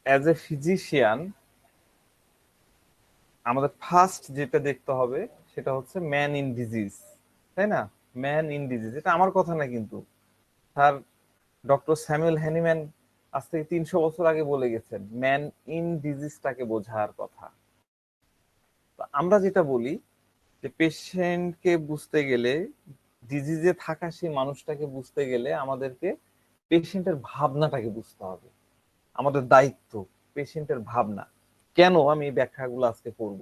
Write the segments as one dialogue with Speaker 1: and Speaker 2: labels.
Speaker 1: As a physician আমাদের first যেটা দেখতে হবে সেটা হচ্ছে ম্যান ইন ডিজিজ, তাই না? ম্যান ইন ডিজিজ, এটা আমার কথা না কিন্তু, স্যার ডক্টর স্যামুয়েল হ্যানিম্যান আজ থেকে 300 বছর আগে বলে গেছেন ম্যান ইন ডিজিজটাকে বোঝার কথা। তো আমরা যেটা বলি যে পেশেন্টকে বুঝতে গেলে, ডিজিজে থাকা সেই মানুষটাকে বুঝতে গেলে আমাদেরকে পেশেন্টের ভাবনাটাকে বুঝতে হবে। আমাদের দায়িত্ব পেশেন্টের ভাবনা। কেন আমি এই ব্যাখ্যাগুলো আজকে করব,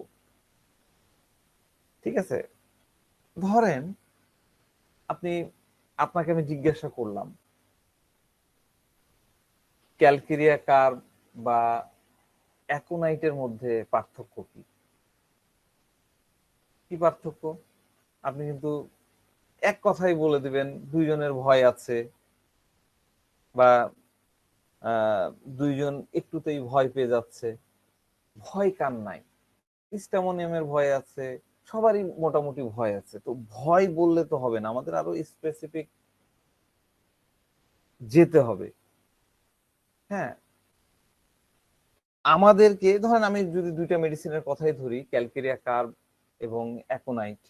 Speaker 1: ঠিক আছে? ধরেন আপনি, আপনাকে আমি জিজ্ঞাসা করলাম ক্যালকেরিয়া কার্ভ বা অ্যাকোনাইটের মধ্যে পার্থক্য কি? কি পার্থক্য? আপনি কিন্তু এক কথাই বলে দিবেন দুইজনের ভয় আছে, বা আহ, দুইজন একটুতেই ভয় পেয়ে যাচ্ছে। ভয় কার নাই? স্ট্যামোনিয়ামের ভয় আছে, সবারই মোটামুটি ভয় আছে। তো ভয় বললে তো হবে না, আমাদের আরো স্পেসিফিক যেতে হবে। হ্যাঁ, আমাদেরকে ধরেন আমি যদি দুইটা মেডিসিনের কথাই ধরি, ক্যালকেরিয়া কার্ভ এবং অ্যাকোনাইট,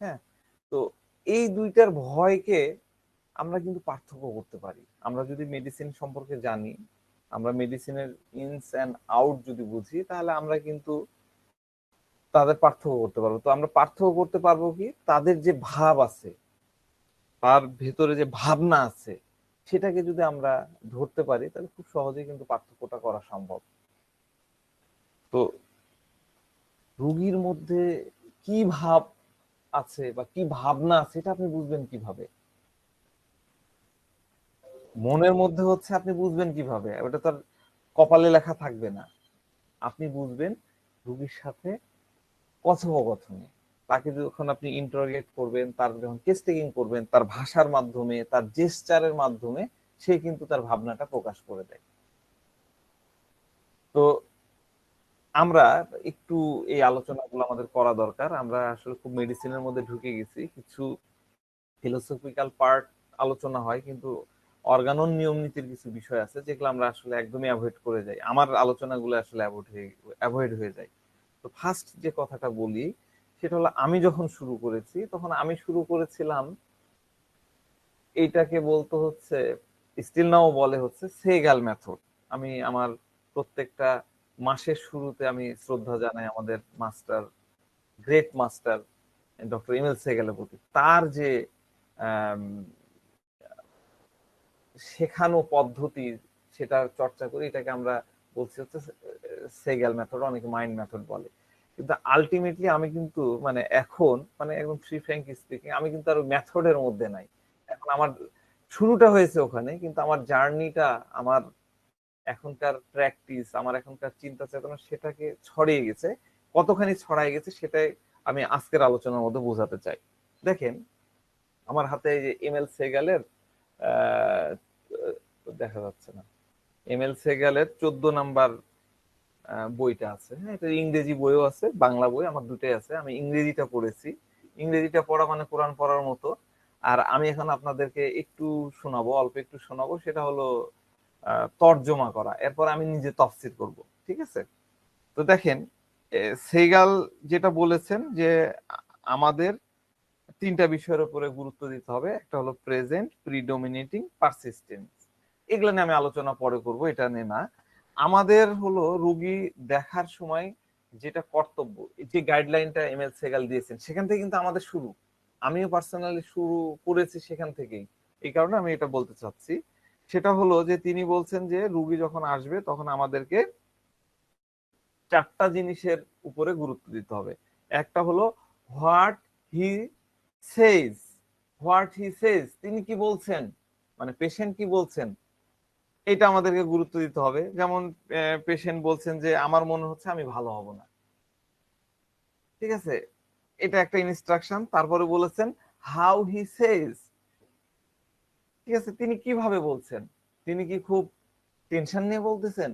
Speaker 1: হ্যাঁ, তো এই দুইটার ভয়কে আমরা কিন্তু পার্থক্য করতে পারি। আমরা যদি মেডিসিন সম্পর্কে জানি, আমরা মেডিসিনের ইনস অ্যান্ড আউট যদি বুঝি, তাহলে আমরা কিন্তু তাদের পার্থক্য করতে পারবো। তো আমরা পার্থক্য করতে পারবো কি, তাদের যে ভাব আছে, তার ভেতরে যে ভাবনা আছে, সেটাকে যদি আমরা ধরতে পারি তাহলে খুব সহজেই কিন্তু পার্থক্যটা করা সম্ভব। তো রোগীর মধ্যে কি ভাব আছে বা কি ভাবনা আছে এটা আপনি বুঝবেন কিভাবে? মনের মধ্যে হচ্ছে আপনি বুঝবেন কিভাবে? ওটা তার কপালে লেখা থাকবে না। আপনি বুঝবেন রোগীর সাথে কথোপকথনে। তাকে যখন আপনি ইন্টারোগেট করবেন, তার যখন কেস টেকিং করবেন, তার ভাষার মাধ্যমে, তার জেস্চারের মাধ্যমে সে কিন্তু তার ভাবনাটা প্রকাশ করে দেয়। তো আমরা একটু এই আলোচনাগুলো আমাদের করা দরকার। আমরা আসলে খুব মেডিসিনের মধ্যে ঢুকে গেছি, কিছু ফিলোসফিক্যাল পার্ট আলোচনা হয়, কিন্তু অর্গানন নিয়ম নীতির কিছু বিষয় আছে যেগুলো আমরা আসলে একদমই অ্যাভয়েড করে যাই। আমার আলোচনাগুলো আসলে অ্যাভয়েড হয়ে যায়। তো ফার্স্ট যে কথাটা বলি সেটা হলো, আমি যখন শুরু করেছি তখন আমি শুরু করেছিলাম এইটাকে বলতে হচ্ছে, স্টিল নাও বলে হচ্ছে সেগাল মেথড। আমি আমার প্রত্যেকটা মাসের শুরুতে আমি শ্রদ্ধা জানাই আমাদের master, great master doctor Emil সেগালের প্রতি। তার যে আম, শেখানো পদ্ধতি, সেটা চর্চা করি, এটাকে আমরা বলছি হচ্ছে সেগাল মেথড, অনেকে মাইন্ড মেথড বলে। কিন্তু আলটিমেটলি আমি কিন্তু মানে এখন মানে একদম ফ্রি ফ্র্যাঙ্ক স্পিকিং, আমি কিন্তু আর মেথডের মধ্যে নাই। এখন আমার শুরুটা হয়েছে ওখানে, কিন্তু আমার জার্নিটা, আমার এখনকার প্র্যাকটিস, আমার এখনকার চিন্তা চেতনা সেটাকে ছড়িয়ে গেছে। কতখানি ছড়াই গেছে সেটাই আমি আজকের আলোচনার মধ্যে বোঝাতে চাই। দেখেন, আমার হাতে এই যে এমএল সেগালের আহ, দেখা যাচ্ছে না, এমএল সেগালের 14 নাম্বার বইটা আছে। হ্যাঁ, এটা ইংরেজি বইও আছে, বাংলা বই, আমার দুটাই আছে। আমি ইংরেজিটা পড়েছি। ইংরেজিটা পড়া মানে কোরআন পড়ার মতো। আর আমি এখন আপনাদেরকে একটু শোনাবো, অল্প একটু শোনাবো, সেটা হলো তর্জমা করা, এরপর আমি নিজে তফসির করব। ঠিক আছে? তো দেখেন, সেগাল যেটা বলেছেন যে আমাদের তিনটা বিষয়ের উপরে গুরুত্ব দিতে হবে। একটা হলো প্রেজেন্ট, প্রিডোমিনেটিং, পারসিস্টেন্স। এগুলো নিয়ে আমি আলোচনা পরে করব, এটা নিয়ে না। আমাদের হলো রোগী দেখার সময় যেটা কর্তব্য, যে গাইডলাইনটা এমএল সেগাল দিয়েছেন সেখান থেকে কিন্তু আমাদের শুরু। আমিও পার্সোনালি শুরু করেছি সেখান থেকেই। এই কারণে আমি এটা বলতে চাচ্ছি। সেটা হলো যে তিনি বলছেন যে রুগী যখন আসবে তখন আমাদেরকে চারটা জিনিসের উপরে গুরুত্ব দিতে হবে। একটা হলো what he Sage. What he সেজ, তিনি কি বলছেন, মানে পেশেন্ট কি বলছেন, এটা আমাদেরকে গুরুত্ব দিতে হবে। যেমন পেশেন্ট বলছেন যে আমার মনে হচ্ছে আমি ভালো হব না, ঠিক আছে, এটা একটা ইনস্ট্রাকশন। তারপরে বলেছেন হাউ হি সেজ, ঠিক আছে, তিনি কিভাবে বলছেন, তিনি কি খুব টেনশন নিয়ে বলতেছেন,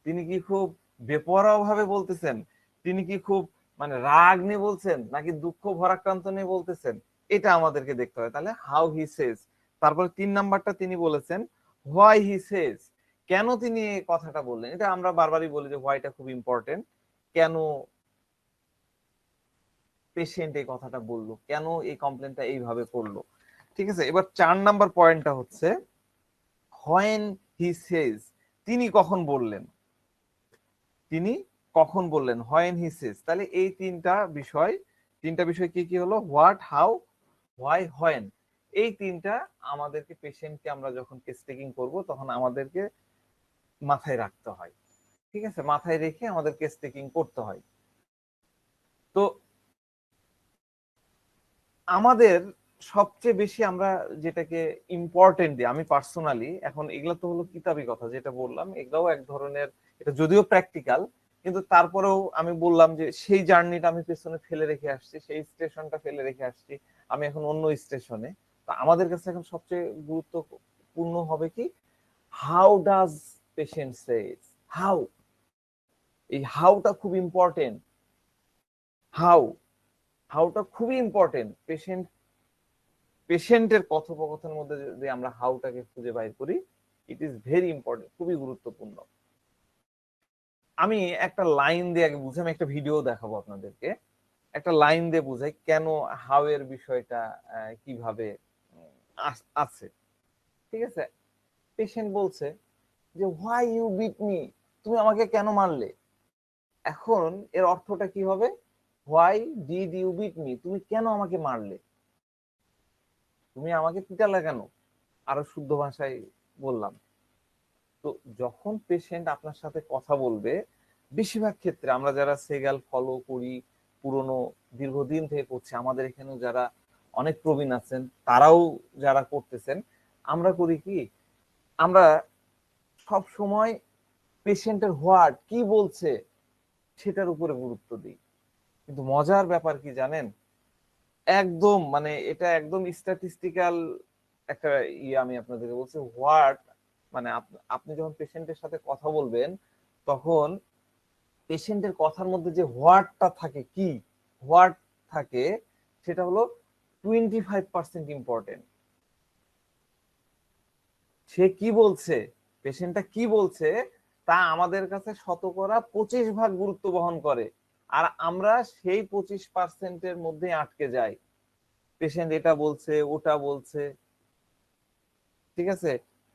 Speaker 1: তিনি কি খুব বেপরোয়া ভাবে বলতেছেন, তিনি কি খুব মানে রাগ নিয়ে বলছেন, নাকি দুঃখ ভরাক্রান্ত নিয়ে বলতেছেন, এটা আমাদেরকে দেখতে হবে। তাহলে হাউ হি সেজ। তারপরে 3 নাম্বারটা তিনি বলেছেন হোয়াই হি সেজ, কেন তিনি এই কথাটা বললেন, এটা আমরা বারবারই বলি যে হোয়াইটা খুব ইম্পর্টেন্ট। কেন পেশেন্ট এই কথাটা বললো, কেন এই কমপ্লেনটা এইভাবে করলো। ঠিক আছে, এবার 4 নাম্বার পয়েন্টটা হচ্ছে হোয়েন হি সেজ, তিনি কখন বললেন, তিনি কখন বললেন, হোয়েন হি সেজ। তাহলে এই তিনটা বিষয় কি কি হলো, হোয়াট, হাউ, হোয়াই, হোয়েন। এই তিনটা আমাদেরকে, পেশেন্টকে আমরা যখন কেস টেকিং করবো তখন আমাদেরকে মাথায় রাখতে হয়। ঠিক আছে, মাথায় রেখে আমাদের কেস টেকিং করতে হয়। তো আমাদের সবচেয়ে বেশি আমরা যেটাকে ইম্পর্টেন্ট দিই, আমি পার্সোনালি, এখন এগুলো তো হলো কিতাবি কথা যেটা বললাম, এগুলাও এক ধরনের, এটা যদিও প্র্যাকটিক্যাল, কিন্তু তারপরেও আমি বললাম যে সেই জার্নিটা আমি পেছনে ফেলে রেখে আসছি, সেই স্টেশনটা ফেলে রেখে আসছি, আমি এখন অন্য স্টেশনে। তো আমাদের কাছে এখন সবচেয়ে গুরুত্বপূর্ণ হবে কি, how does patient Sage, how, এই হাউটা খুব ইম্পর্টেন্ট। হাউ, হাউটা খুবই ইম্পর্টেন্ট। পেশেন্টের কথোপকথনের মধ্যে যদি আমরা হাউটাকে খুঁজে বাইর করি, ইট ইজ ভেরি ইম্পর্টেন্ট, খুবই গুরুত্বপূর্ণ। আমি একটা লাইন দিয়ে আগে বুঝাই, আমি একটা ভিডিও দেখাবো আপনাদেরকে, একটা লাইন দিয়ে বুঝাই কেন হাউ এর বিষয়টা কিভাবে আছে। ঠিক আছে, পেশেন্ট বলছে যে হোয়াই ইউ বিট মি, তুমি আমাকে কেন মারলে। এখন এর অর্থটা কি হবে, why did you beat me, তুমি কেন আমাকে মারলে, তুমি আমাকে পিটালে কেন, আরো শুদ্ধ ভাষায় বললাম। তো যখন পেশেন্ট আপনার সাথে কথা বলবে, বেশিরভাগ ক্ষেত্রে আমরা যারা সেগাল ফলো করি, পুরনো দীর্ঘদিন থেকে করছি, আমাদের এখানেও যারা অনেক প্রবীণ আছেন, তারাও যারা করতেছেন, আমরা করি কি, আমরা সব সময় পেশেন্টের হোয়াট, কি বলছে সেটার উপরে গুরুত্ব দিই। কিন্তু মজার ব্যাপার কি জানেন, একদম মানে এটা একদম স্ট্যাটিস্টিক্যাল একটা আমি আপনাদেরকে বলছি, হোয়াট মানে আপনি যখন পেশেন্টের সাথে কথা বলবেন, তখন পেশেন্টের কথার মধ্যে যে হোয়াটটা থাকে, কি হোয়াট থাকে, সেটা হলো 25% ইম্পর্টেন্ট। সে কি বলছে, পেশেন্টটা কি বলছে, তা আমাদের কাছে 25% গুরুত্ব বহন করে। আর আমরা সেই 25%-এর মধ্যে আটকে যাই। পেশেন্ট এটা বলছে, ওটা বলছে, ঠিক আছে,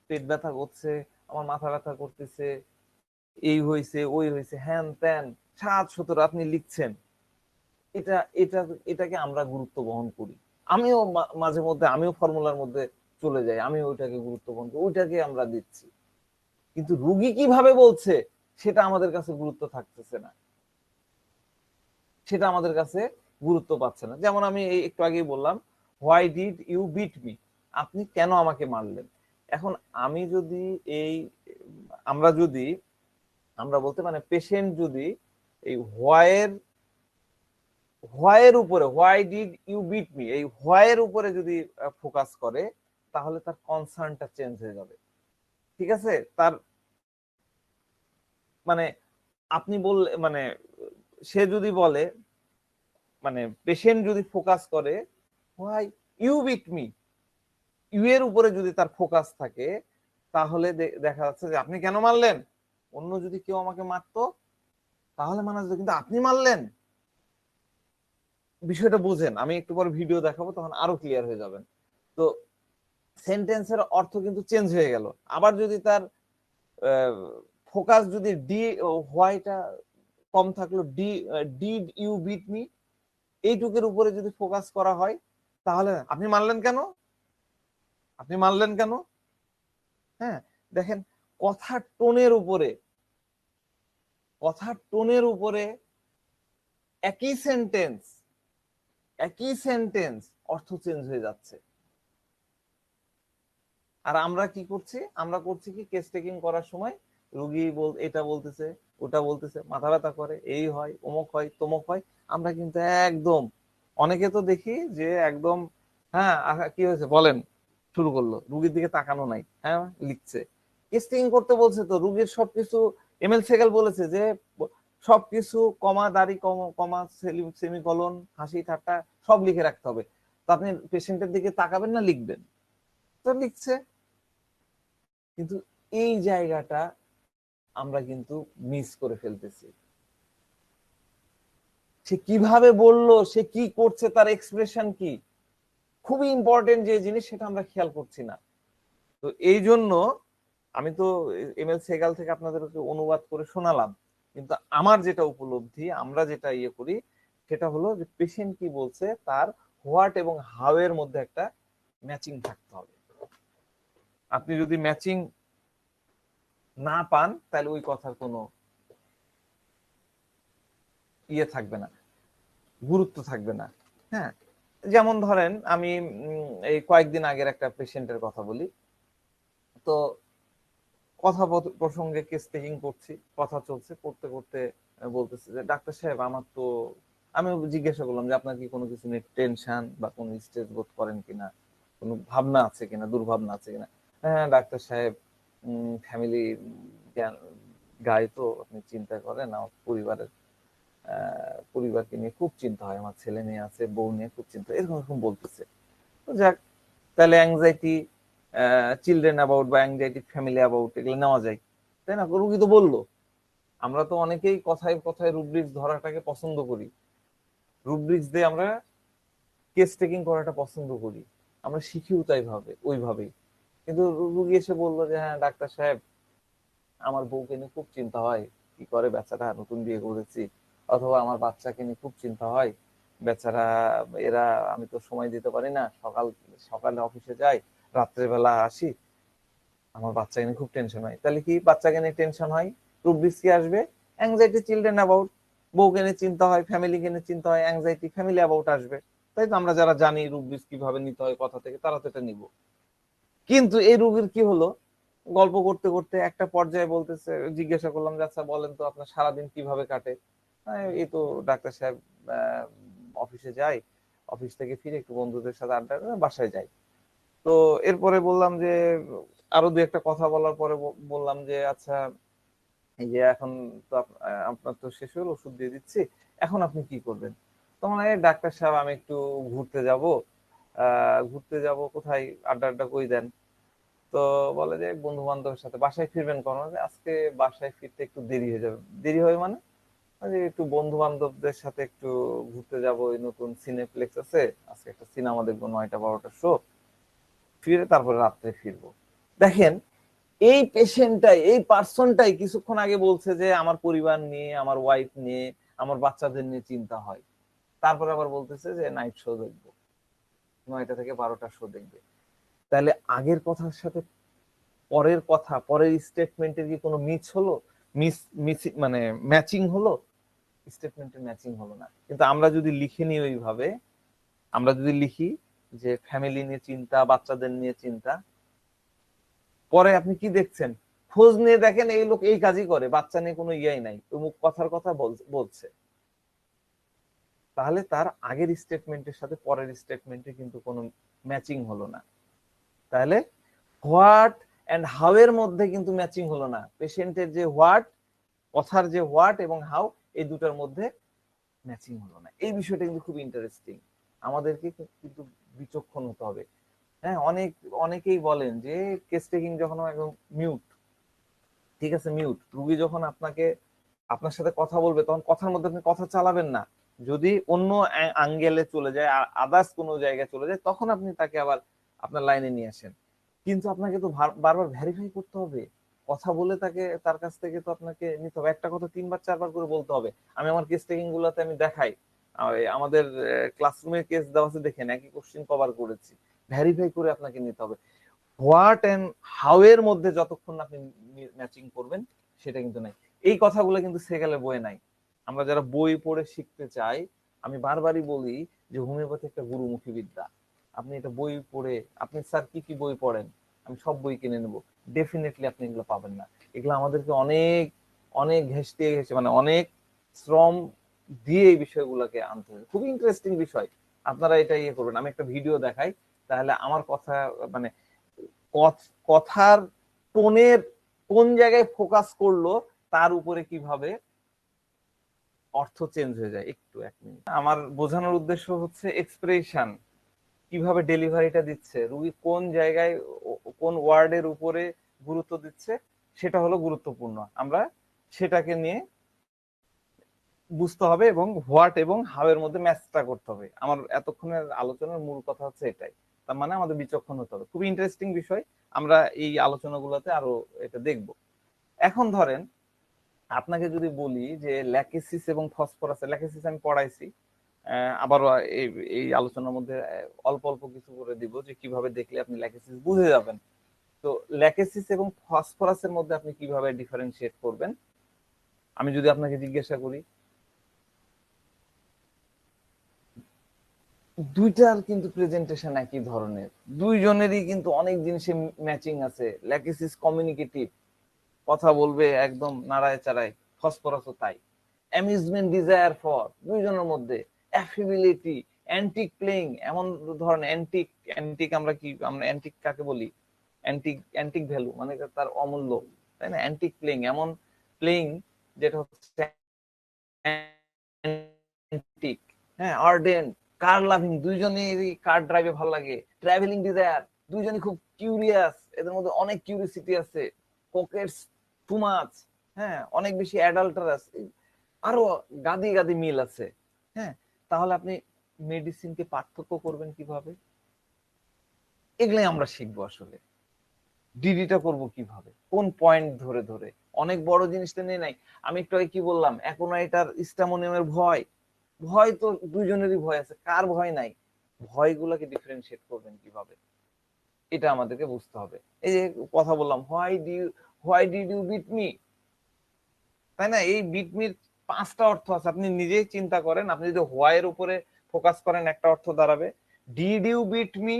Speaker 1: পেট ব্যথা করছে, আমার মাথা ব্যথা করতেছে, এই হয়েছে, ওই হয়েছে, হ্যান ত্যান 7-17 আপনি লিখছেন। এটা এটা এটাকে আমরা গুরুত্ব বহন করি। আমিও মাঝে মধ্যে আমিও ফর্মুলার মধ্যে চলে যাই, আমি ওইটাকে গুরুত্ব বহন করি, ওইটাকে আমরা দিচ্ছি। কিন্তু রুগী কিভাবে বলছে সেটা আমাদের কাছে গুরুত্ব থাকতেছে না, সেটা আমাদের কাছে গুরুত্ব পাচ্ছে না। যেমন আমি একটু আগেই বললাম, why did you beat me, আপনি কেন আমাকে মারলেন। এখন আমি যদি এই আমরা বলতে মানে পেশেন্ট যদি এই হোয়াইয়ের উপরে, why did you beat me, এই হোয়াইয়ের উপরে যদি ফোকাস করে, তাহলে তার কনসার্নটা চেঞ্জ হয়ে যাবে। ঠিক আছে, তার মানে আপনি বললে মানে সে যদি বলে, মানে পেশেন্ট যদি ফোকাস করে why you beat me, you এর উপরে যদি তার ফোকাস থাকে, তাহলে দেখা যাচ্ছে যে আপনি কেন মারলেন। অন্য যদি কেউ আমাকে মারতো তাহলে মানা যেত, কিন্তু আপনি মারলেন, বিষয়টা বুঝেন, আমি একটু পরে ভিডিও দেখাবো তখন আরো ক্লিয়ার হয়ে যাবেন। তো সেন্টেন্সের অর্থ কিন্তু চেঞ্জ হয়ে গেল। আবার যদি তার ফোকাস যদি হোয়াইটা কম থাকলো, ডিড ইউ বিট মি, এইটুকের উপরে যদি ফোকাস করা হয়, তাহলে আপনি মারলেন কেন, আপনি মারলেন কেন। হ্যাঁ, দেখেন, কথার টোনের উপরে, কথার টোনের উপরে একই সেন্টেন্স, একই সেন্টেন্স অর্থ চেঞ্জ হয়ে যাচ্ছে। আর আমরা কি করছি, আমরা করছি কি, কেস টেকিং করার সময় রুগী এটা বলতেছে, ওটা বলতেছে, মাথা ব্যথা করে, এই হয়, অমুক হয়, তমুক হয়, আমরা কিন্তু একদম, অনেকে তো দেখি যে একদম, হ্যাঁ কি হয়েছে বলেন, শুরু করলো, রুগীর দিকে তাকানো নাই, হ্যাঁ লিখছে। কেস টেকিং করতে বলছে তো রুগীর সবকিছু, এমএল সেগাল বলেছে যে সবকিছু কমা, দাড়ি, কমা, সেমিকলন, হাসি ঠাট্টা সব লিখে রাখতে হবে। তো আপনি পেশেন্টের দিকে তাকাবেন না লিখবেন, তো লিখছে। কিন্তু এই জায়গাটা আমরা কিন্তু মিস করে ফেলতেছি। সে কিভাবে বললো, সে কি করছে, তার এক্সপ্রেশন কি, খুবই ইম্পর্টেন্ট যে জিনিস, সেটা আমরা খেয়াল করছি না। তো এই জন্য আমি তো এমএল সেগাল থেকে আপনাদেরকে অনুবাদ করে শোনালাম, কিন্তু আমার যেটা উপলব্ধি, আমরা যেটা ইয়ে করি, সেটা হলো যে পেশেন্ট কি বলছে তার হোয়াট এবং হাউ এর মধ্যে একটা ম্যাচিং থাকতে হবে। আপনি যদি ম্যাচিং না পান তাহলে ওই কথার কোনো ইয়ে থাকবে না, গুরুত্ব থাকবে না। হ্যাঁ, যেমন ধরেন আমি এই কয়েকদিন আগের একটা পেশেন্টের কথা বলি। তো কথা প্রসঙ্গে কেস টেকিং করছি, কথা চলছে, করতে করতে বলতেছে যে ডাক্তার সাহেব আমার তো, আমি জিজ্ঞাসা করলাম যে আপনার কি কোনো কিছু নিয়ে টেনশন বা কোনো স্ট্রেস বোধ করেন কিনা, কোনো ভাবনা আছে কিনা, দুর্ভাবনা আছে কিনা। হ্যাঁ ডাক্তার সাহেব, ফ্যামিলি গায়ে তো আপনি চিন্তা করেন, আমার পরিবারকে নিয়ে খুব চিন্তা হয়, আমার ছেলে মেয়ে আছে, বউ নিয়ে খুব চিন্তা, এরকম এরকম বলতেছে। তো যাক, তাহলে অ্যাংজাইটি চিলড্রেন অ্যাবাউট বা অ্যাংজাইটি ফ্যামিলি অ্যাবাউট এগুলো নেওয়া যায়, তাই না? রুগী তো বললো। আমরা তো অনেকেই কথায় কথায় রুব্রিক্স ধরাটাকে পছন্দ করি, রুব্রিক্স দিয়ে আমরা কেস টেকিং করাটা পছন্দ করি, আমরা শিখিও তাই ভাবে ওইভাবেই। কিন্তু রুগী এসে বললো যে হ্যাঁ ডাক্তার সাহেব, আমার বউকে নিয়ে খুব চিন্তা হয়, কি করে বেচারা, নতুন বিয়ে করেছি, অথবা আমার বাচ্চাকে নিয়ে খুব চিন্তা হয়, বেচারা এরা, আমি তো সময় দিতে পারি না, সকালে অফিসে যাই, রাত্রেবেলা আসি, আমার বাচ্চাকে নিয়ে খুব টেনশন হয়। তাহলে কি বাচ্চাকে নিয়ে টেনশন হয়, রুব্রিক্স কি আসবে? অ্যাংজাইটি চিলড্রেন অ্যাবাউট, বউকে নিয়ে চিন্তা হয়, ফ্যামিলিকে নিয়ে চিন্তা হয়, অ্যাংজাইটি ফ্যামিলি অ্যাবাউট আসবে। তাই তো আমরা যারা জানি রুব্রিক্স কিভাবে নিতে হয় কথা থেকে, তারা তো এটা নিব। কিন্তু এই রুগীর কি হলো, গল্প করতে করতে একটা পর্যায়ে বলতেছে, জিজ্ঞাসা করলাম যে আচ্ছা বলেন তো আপনার সারাদিন কিভাবে কাটে। এই তো ডাক্তার সাহেব, অফিসে যাই, অফিস থেকে ফিরে একটু বন্ধুদের সাথে আড্ডা করে বাসায় যাই। তো এরপরে বললাম যে, আরো দু একটা কথা বলার পরে বললাম যে আচ্ছা, এই যে এখন তো আপনার তো শেষ হলো, ওষুধ দিয়ে দিচ্ছি, এখন আপনি কি করবেন? তখন এই ডাক্তার সাহেব আমি একটু ঘুরতে যাব। ঘুরতে যাব কোথায়, আড্ডা আড্ডা কই দেন? তো বলে যে বন্ধু বান্ধবের সাথে। বাসায় ফিরবেন কখন? যে আজকে বাসায় ফিরতে একটু দেরি হয়ে যাবে। দেরি হবে মানে? যে একটু বন্ধু বান্ধবদের সাথে একটু ঘুরতে যাব, ওই নতুন সিনেপ্লেক্স আছে, আজকে একটা সিনেমা দেখবো, 9টা 12টার শো, ফিরে তারপরে রাত্রে ফিরবো। দেখেন, এই পেশেন্টটাই, এই পার্সনটাই কিছুক্ষণ আগে বলছে যে আমার পরিবার নিয়ে, আমার ওয়াইফ নিয়ে, আমার বাচ্চাদের নিয়ে চিন্তা হয়, তারপরে আবার বলতেছে যে নাইট শো দেখবো, 9টা থেকে 12টার শো দেখবে। তাহলে আগের কথার সাথে পরের কথা, পরের স্টেটমেন্টের কি কোনো মিস হলো? মিস মানে ম্যাচিং হলো? স্টেটমেন্টের ম্যাচিং হলো না। কিন্তু আমরা যদি লিখে নিই ওইভাবে, আমরা যদি লিখি যে ফ্যামিলি নিয়ে চিন্তা, বাচ্চাদের নিয়ে চিন্তা, পরে আপনি কি দেখছেন, খোঁজ নিয়ে দেখেন এই লোক এই কাজই করে, বাচ্চা নিয়ে কোনো ইয়াই নাই, অমুক কথার কথা বলছে, তাহলে তার আগের স্টেটমেন্টের সাথে পরের স্টেটমেন্টে কিন্তু কোনো ম্যাচিং হলো না। তাহলে হোয়াট এন্ড হাউ এর মধ্যে কিন্তু ম্যাচিং হলো না। পেশেন্টের যে হোয়াট, কথার যে হোয়াট এবং হাউ, এই দুটার মধ্যে ম্যাচিং হলো না। এই বিষয়টা কিন্তু খুব ইন্টারেস্টিং, আমাদেরকে কিন্তু বিচক্ষণ হতে হবে। হ্যাঁ, অনেকেই বলেন যে কেস টেকিং যখন একদম মিউট, ঠিক আছে মিউট, রুগী যখন আপনার সাথে কথা বলবে তখন কথার মধ্যে আপনি কথা চালাবেন না। যদি অন্য অ্যাঙ্গেলে চলে যায়, আদার্স কোনো জায়গায় চলে যায়, তখন আপনি তাকে আবার আপনার লাইনে নিয়ে আসেন। কিন্তু আপনাকে তো বারবার ভেরিফাই করতে হবে, কথা বলে তার কাছ থেকে তো আপনাকে নিতে হবে, একটা কথা 3 বার 4 বার করে বলতে হবে। আমি আমার কেস টেকিং গুলোতে আমি দেখাই, আমাদের ক্লাসরুমের কেস দেওয়া আছে, দেখেন একই কোশ্চেন কভার করেছি, ভেরিফাই করে আপনাকে নিতে হবে। হোয়াট এন্ড হাউ এর মধ্যে যতক্ষণ আপনি ম্যাচিং করবেন, সেটা কিন্তু নাই। এই কথাগুলো কিন্তু সেকেলে বইয়ে নাই। আমরা যারা বই পড়ে শিখতে চাই, আমি বারবারই বলি যে হোমিওপ্যাথি একটা গুরুমুখী বিদ্যা। আপনি এটা বই পড়ে, আপনি স্যার কি কি বই পড়েন, আমি সব বই কিনে নেব, ডেফিনেটলি আপনি এগুলো পাবেন না। এগুলো আমাদেরকে অনেক অনেক ঘেঁষতে ঘেঁষে, মানে অনেক শ্রম দিয়ে এই বিষয়গুলোকে আনতে হবে। খুবই ইন্টারেস্টিং বিষয়, আপনারা এটা ইয়ে করবেন। আমি একটা ভিডিও দেখাই, তাহলে আমার কথা, মানে কথার টোনের কোন জায়গায় ফোকাস করলো, তার উপরে কিভাবে অর্থ চেঞ্জ হয়ে যায়। একটু 1 মিনিট, আমার বোঝানোর উদ্দেশ্য হচ্ছে এক্সপ্রেশন কিভাবে ডেলিভারিটা দিচ্ছে, রুগী কোন জায়গায় কোন ওয়ার্ডের উপরে গুরুত্ব দিচ্ছে, সেটা হলো গুরুত্বপূর্ণ। আমরা সেটাকে নিয়ে বুঝতে হবে এবং হোয়াট এবং হাউ এর মধ্যে ম্যাচটা করতে হবে। আমার এতক্ষণের আলোচনার মূল কথা হচ্ছে এটাই। তার মানে আমাদের বিচক্ষণ হতে হবে। খুবই ইন্টারেস্টিং বিষয়, আমরা এই আলোচনাগুলোতে আরো এটা দেখব। এখন ধরেন আপনাকে যদি বলি যে ল্যাকেসিস এবং ফসফরাস, ল্যাকেসিস আমি পড়াইছি, আবারও এই এই আলোচনার মধ্যে অল্প অল্প কিছু করে দিব যে কিভাবে দেখলে আপনি ল্যাকেসিস বুঝে যাবেন। তো ল্যাকেসিস এবং ফসফরাসের মধ্যে আপনি কিভাবে ডিফারেন্সিয়েট করবেন, আমি যদি আপনাকে জিজ্ঞাসা করি, দুইটার কিন্তু প্রেজেন্টেশন একই ধরনের, দুইজনেরই কিন্তু অনেক জিনিসে ম্যাচিং আছে। ল্যাকেসিস কমিউনিকেটিভ, কথা বলবে একদম নাড়ায় চাড়ায়, ফসফরাসও তাই। অ্যামিউজমেন্ট ডিজায়ার ফর, দুইজনের মধ্যে অ্যাফিবিলিটি, অ্যান্টিক প্লেইং, এমন ধরনের অ্যান্টিক, অ্যান্টিক আমরা কি, আমরা অ্যান্টিক কাকে বলি, অ্যান্টিক, অ্যান্টিক ভ্যালু মানে তার অমূল্য, তাই না? অ্যান্টিক প্লেইং, এমন প্লেইং যেটা হচ্ছে অ্যান্টিক। হ্যাঁ, আর্ডেন্ট, কার লাভিং, দুইজনেরই কার ড্রাইভে ভালো লাগে। ট্রাভেলিং ডিজায়ার, দুইজনই খুব কিউরিয়াস, এদের মধ্যে অনেক কিউরিয়াসিটি আছে। কোকেটস, টু মাচ, হ্যাঁ, অনেক বেশি অ্যাডাল্টারাস, আরো গাদি গাদি মিল আছে। হ্যাঁ, তাহলে আপনি মেডিসিনকে পার্থক্য করবেন কিভাবে, এগুলাই আমরা শিখবো আসলে। ডিডিটা করব কিভাবে, কোন পয়েন্ট ধরে ধরে, অনেক বড় জিনিসটা নিয়ে নাই। আমি একটু আগে কি বললাম, অ্যাকোনাইটার স্ট্যামোনিয়ামের ভয়, ভয় তো দুইজনেরই ভয় আছে, কার ভয় নাই? ভয়গুলোকে ডিফারেন্সিয়েট করবেন কিভাবে, এটা আমাদেরকে বুঝতে হবে। এই যে কথা বললাম, why did you beat me, তাই না? এই বিট মির 5টা অর্থ আছে, আপনি নিজেই চিন্তা করেন। আপনি যদি হোয়াই এর উপরে ফোকাস করেন একটা অর্থ দাঁড়াবে, ডিড ইউ বিট মি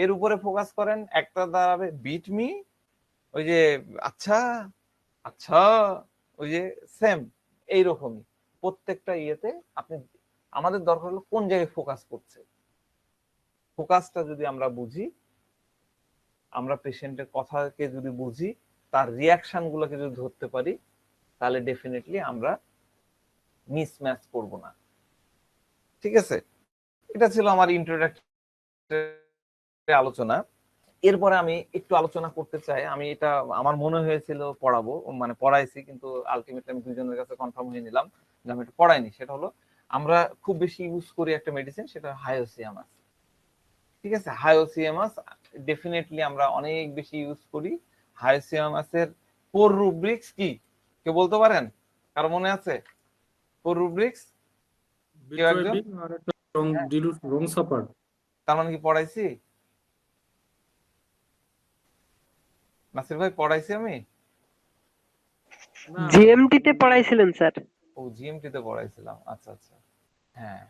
Speaker 1: এর উপরে ফোকাস করেন একটা দাঁড়াবে বিট মি, ওই যে আচ্ছা, আচ্ছা, ওই যে সেম, এইরকমই প্রত্যেকটা ইয়েতে আপনি, আমাদের দরকার হলো কোন জায়গায় ফোকাস করছে। ফোকাসটা যদি আমরা বুঝি, আমরা পেশেন্টের কথাকে যদি বুঝি, তার রিয়াকশন গুলোকে যদি ধরতে পারি, তাহলে ডেফিনেটলি আমরা মিসম্যাচ করব না। ঠিক আছে, এটা ছিল আমার ইন্ট্রোডাক্টরি আলোচনা। এরপরে আমি একটু আলোচনা করতে চাই, আমি এটা আমার মনে হয়েছিল পড়াবো, মানে পড়াইছি, কিন্তু আলটিমেটলি আমি দুইজনের কাছে কনফার্ম হয়ে নিলাম যে আমি এটা পড়াইনি। সেটা হলো, আমরা খুব বেশি ইউজ করি একটা মেডিসিন, সেটা হায়োসিয়ামাস। ঠিক আছে, হায়োসিয়ামাস ডেফিনেটলি আমরা অনেক বেশি ইউজ করি। হায়োসিয়ামাসের কোর রুব্রিক্স কি, কেউ বলতে পারেন? কারো মনে আছে কোর রুব্রিক্স? কেউ একজন?
Speaker 2: বিট্রোয়েডিন আর একটা রং
Speaker 1: হ্যাঁ,
Speaker 2: ডিলুট রং সাপার।
Speaker 1: তার মানে কি পড়াইছি? নাসির ভাই পড়াইছি আমি?
Speaker 2: না না,
Speaker 3: জিএমটি তে পড়াইছিলেন স্যার।
Speaker 1: ও জিএমটি তে পড়াইছিলাম, আচ্ছা আচ্ছা। হ্যাঁ,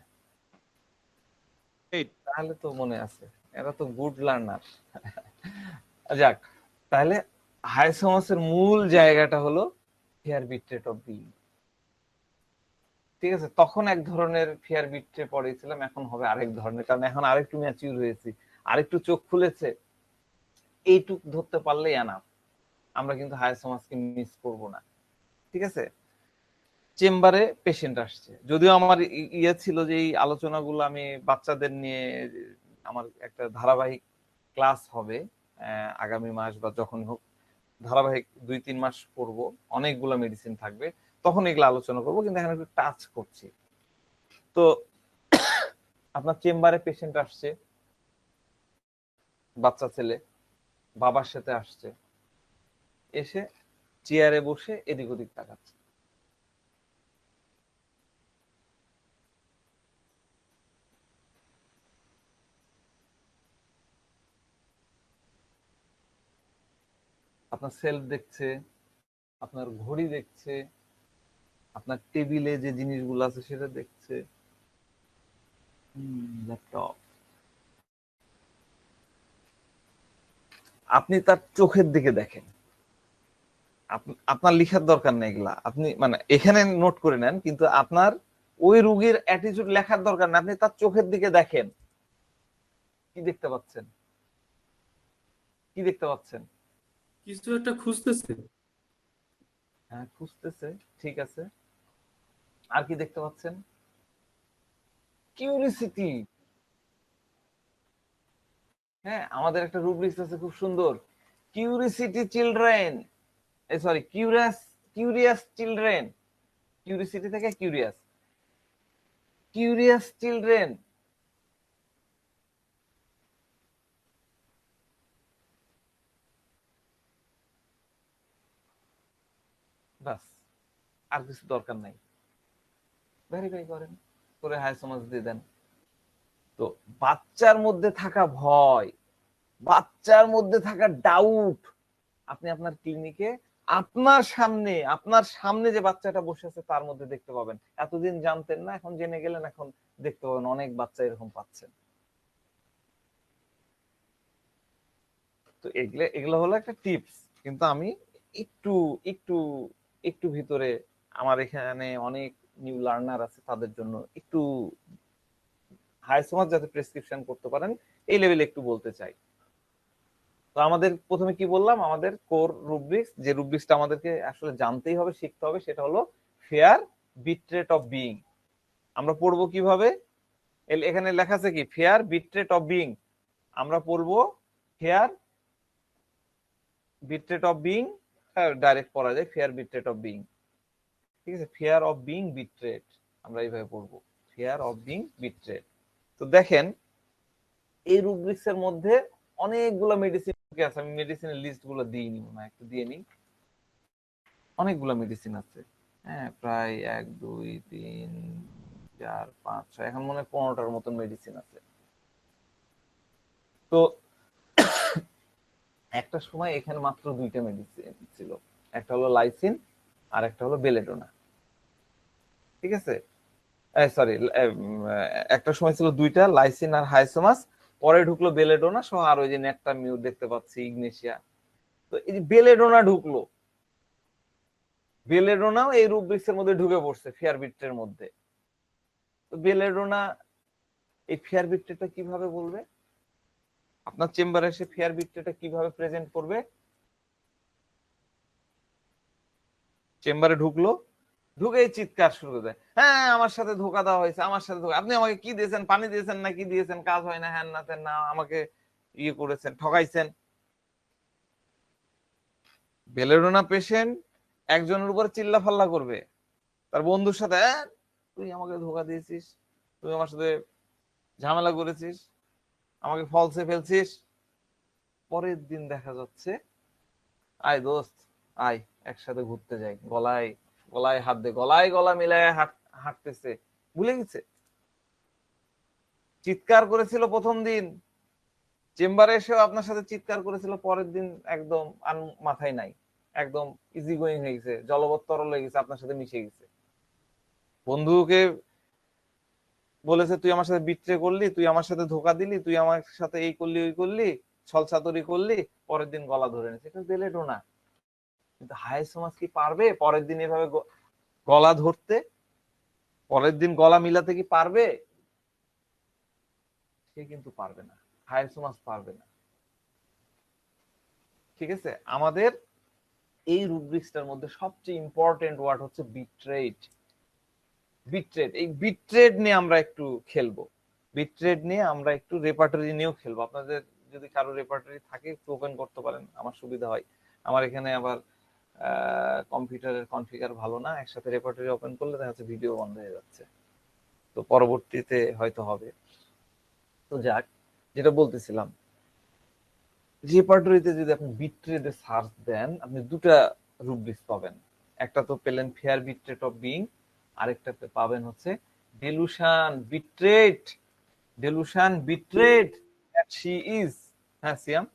Speaker 1: এই তাহলে তো মনে আছে, এরা তো গুড লার্নার। যাক, তাহলে হাইসোমাসের মূল জায়গাটা হলো fair bit rate of being. ঠিক আছে, তখন এক ধরনের ফেয়ার বিটে পড়েছিলাম, এখন হবে আরেক ধরনের, কারণ এখন আরেকটু ম্যাচিউর হয়েছি, আরেকটু চোখ খুলেছে। এইটুক ধরতে পারলেই আনা, আমরা কিন্তু হায়ার সমাজকে মিস করব না। ঠিক আছে, চেম্বারে পেশেন্ট আসছে, যদিও আমার ইয়ে ছিল যে এই আলোচনাগুলো আমি বাচ্চাদের নিয়ে, আমার একটা ধারাবাহিক ক্লাস হবে আগামী মাস বা যখন হোক, ধারাবাহিক 2-3 মাস করব, অনেকগুলো মেডিসিন থাকবে, তখন এগুলো আলোচনা করব, কিন্তু এখন একটু টাচ করছি। তো আপনার চেম্বারে পেশেন্ট আসছে, বাচ্চা ছেলে, বাবার সাথে আসছে, এসে চেয়ারে বসে এদিক ওদিক তাকাচ্ছে। আপনার সেলফ দেখছে, আপনার ঘড়ি দেখছে, আপনার টেবিলে যে জিনিসগুলো আছে সেটা দেখছে, ল্যাপটপ। আপনি তার চোখের দিকে দেখেন, আপনার লিখার দরকার নেই এগুলা, আপনি মানে এখানে নোট করে নেন, কিন্তু আপনার ওই রুগীর অ্যাটিটিউড লেখার দরকার নেই, আপনি তার চোখের দিকে দেখেন। কি দেখতে পাচ্ছেন? কি দেখতে পাচ্ছেন?
Speaker 2: কিছু একটা খুঁজতেছে।
Speaker 1: হ্যাঁ, খুঁজতেছে, ঠিক আছে। আর কি দেখতে পাচ্ছেন? কিউরিসিটি। হ্যাঁ, আমাদের একটা রুব্রিক্স আছে খুব সুন্দর, curiosity children, sorry curious, curious children, curiosity থেকে কিউরিয়াস, কিউরিয়াস চিলড্রেন। বাস, আর কিছু দরকার নাই, ভেরিফাই করেন, করে হাই সমাজ দিয়ে দেন। তো বাচ্চার মধ্যে থাকা ভয়, বাচ্চার মধ্যে থাকা ডাউট, আপনি আপনার ক্লিনিকে আপনার সামনে যে বাচ্চাটা বসে আছে তার মধ্যে দেখতে পাবেন। এতদিন জানতেন না, এখন জেনে গেলেন, এখন দেখতে পাবেন অনেক বাচ্চা এরকম পাচ্ছেন। তো এগুলো এগুলো হলো একটা টিপস, কিন্তু আমি একটু একটু একটু ভিতরে, আমার এখানে অনেক নিউ লার্নার আছে, তাদের জন্য একটু হাই সমাজ যাতে প্রেসক্রিপশন করতে পারেন এই লেভেলে একটু বলতে চাই। তো আমাদের প্রথমে কি বললাম, আমাদের কোর রুব্রিক্স, যে রুব্রিক্সটা আমাদেরকে আসলে জানতেই হবে, শিখতে হবে, সেটা হলো ফেয়ার বিট্রেট অফ বিইং। আমরা পড়বো কিভাবে, এখানে লেখা আছে কি, ফেয়ার বিট্রেট অফ বিইং। আমরা পড়বো fair betrayed of being, direct পড়া যায় ফেয়ার বিট্রেট অফ বিইং, ঠিক আছে, ফেয়ার অফ বিইং বিট্রেট, আমরা এইভাবে পড়বো, ফেয়ার অফ বিইং বিট্রেট। তো দেখেন এই রুব্রিক্স এর মধ্যে অনেকগুলো মেডিসিন আছে, আমি মেডিসিনের লিস্ট গুলো দিইনি, মনে হয় একটু দিয়ে নিই। অনেকগুলো মেডিসিন আছে, হ্যাঁ, প্রায় 1 2 3 4 5 6, এখন মনে হয় 15টার মতন মেডিসিন আছে। তো একটা সময় এখানে মাত্র 2টা মেডিসিন ছিল, একটা হলো লাইসিন আর একটা হলো বেলেডোনা, ঠিক আছে, সরি, একটা সময় ছিল 2টা, লাইসিন আর হাইসোমাস, পরে ঢুকলো বেলেডোনা সহ আর ওই যে নেকটা মিউ দেখতে পাচ্ছি, ইগনেশিয়া। তো এই যে বেলেডোনা ঢুকলো, বেলেডোনাও এই রুব্রিক্সের মধ্যে ঢুকে পড়ছে, ফেয়ার বিট্রের মধ্যে। তো বেলেডোনা এই ফেয়ার বিট্রেটা কিভাবে বলবে, আপনার চেম্বারে এসে ফেয়ার বিট্রেটা কিভাবে প্রেজেন্ট করবে, চেম্বারে ঢুকলো, ঢুকেই চিৎকার শুরু করে দেয়, হ্যাঁ আমার সাথে ধোকা দেওয়া হয়েছে, আমার সাথে ধোকা, আপনি আমাকে কি দিয়েছেন, পানি দিয়েছেন না কি দিয়েছেন, কাজ হয় না, হ্যান না তেন না, আমাকে ইয়ে করেছেন, ঠকাইছেন। বেলেডোনা পেশেন্ট একজনের উপর চিল্লা ফাল্লা করবে, তার বন্ধুর সাথে, তুই আমাকে ধোকা দিয়েছিস, তুই আমার সাথে ঝামেলা করেছিস, আমাকে ফলসে ফেলছিস। পরের দিন দেখা যাচ্ছে, আয় দোস্ত, আয় একসাথে ঘুরতে যাই, গলায় গলায় হাত দে, গলায় গলা মিলায় হাঁটতেছে, ভুলে গেছে। চিৎকার করেছিল প্রথম দিন, চেম্বারে এসেও আপনার সাথে চিৎকার করেছিল, পরের দিন একদম মাথায় নাই, একদম ইজি গোয়িং হয়ে গেছে, জলবৎ তরল হয়ে গেছে, আপনার সাথে মিশে গেছে। বন্ধুকে বলেছে, তুই আমার সাথে বিট্রে করলি, তুই আমার সাথে ধোকা দিলি, তুই আমার সাথে এই করলি ওই করলি, ছলচাতুরি করলি, পরের দিন গলা ধরে নিচ্ছে, এটা বেলেডোনা। কিন্তু হাই সমাজ কি পারবে পরের দিন এভাবে গলা ধরতে, পরের দিন গলা মিলাতে কি পারবে? সে কিন্তু পারবে না, হাই সমাজ পারবে না, ঠিক আছে। আমাদের এই রুব্রিক্সটার মধ্যে সবচেয়ে ইম্পর্টেন্ট ওয়ার্ড হচ্ছে বিট্রেট। বিট্রেট, এই বিট্রেট নিয়ে আমরা একটু খেলবো, বিট্রেট নিয়ে আমরা একটু রেপার্টরি নিয়েও খেলবো। আপনাদের যদি কারো রেপার্টরি থাকে একটু ওপেন করতে পারেন, আমার সুবিধা হয়। আমার এখানে আবার কম্পিউটারের কনফিগার ভালো না, একসাথে রেপার্টরি ওপেন করলে দেখা যাচ্ছে ভিডিও বন্ধ হয়ে যাচ্ছে, তো পরবর্তীতে হয়তো হবে। তো যাক, যেটা বলতেছিলাম, রেপার্টরিতে যদি আপনি বিট্রেটে সার্চ দেন, আপনি 2টা রুব্রিক্স পাবেন। একটা তো পেলেন ফেয়ার বিট্রেট অফ বিইং, আরেকটা পাবেন হচ্ছে delusion betrayed, delusion betrayed that she is. হ্যাঁ সিয়াম,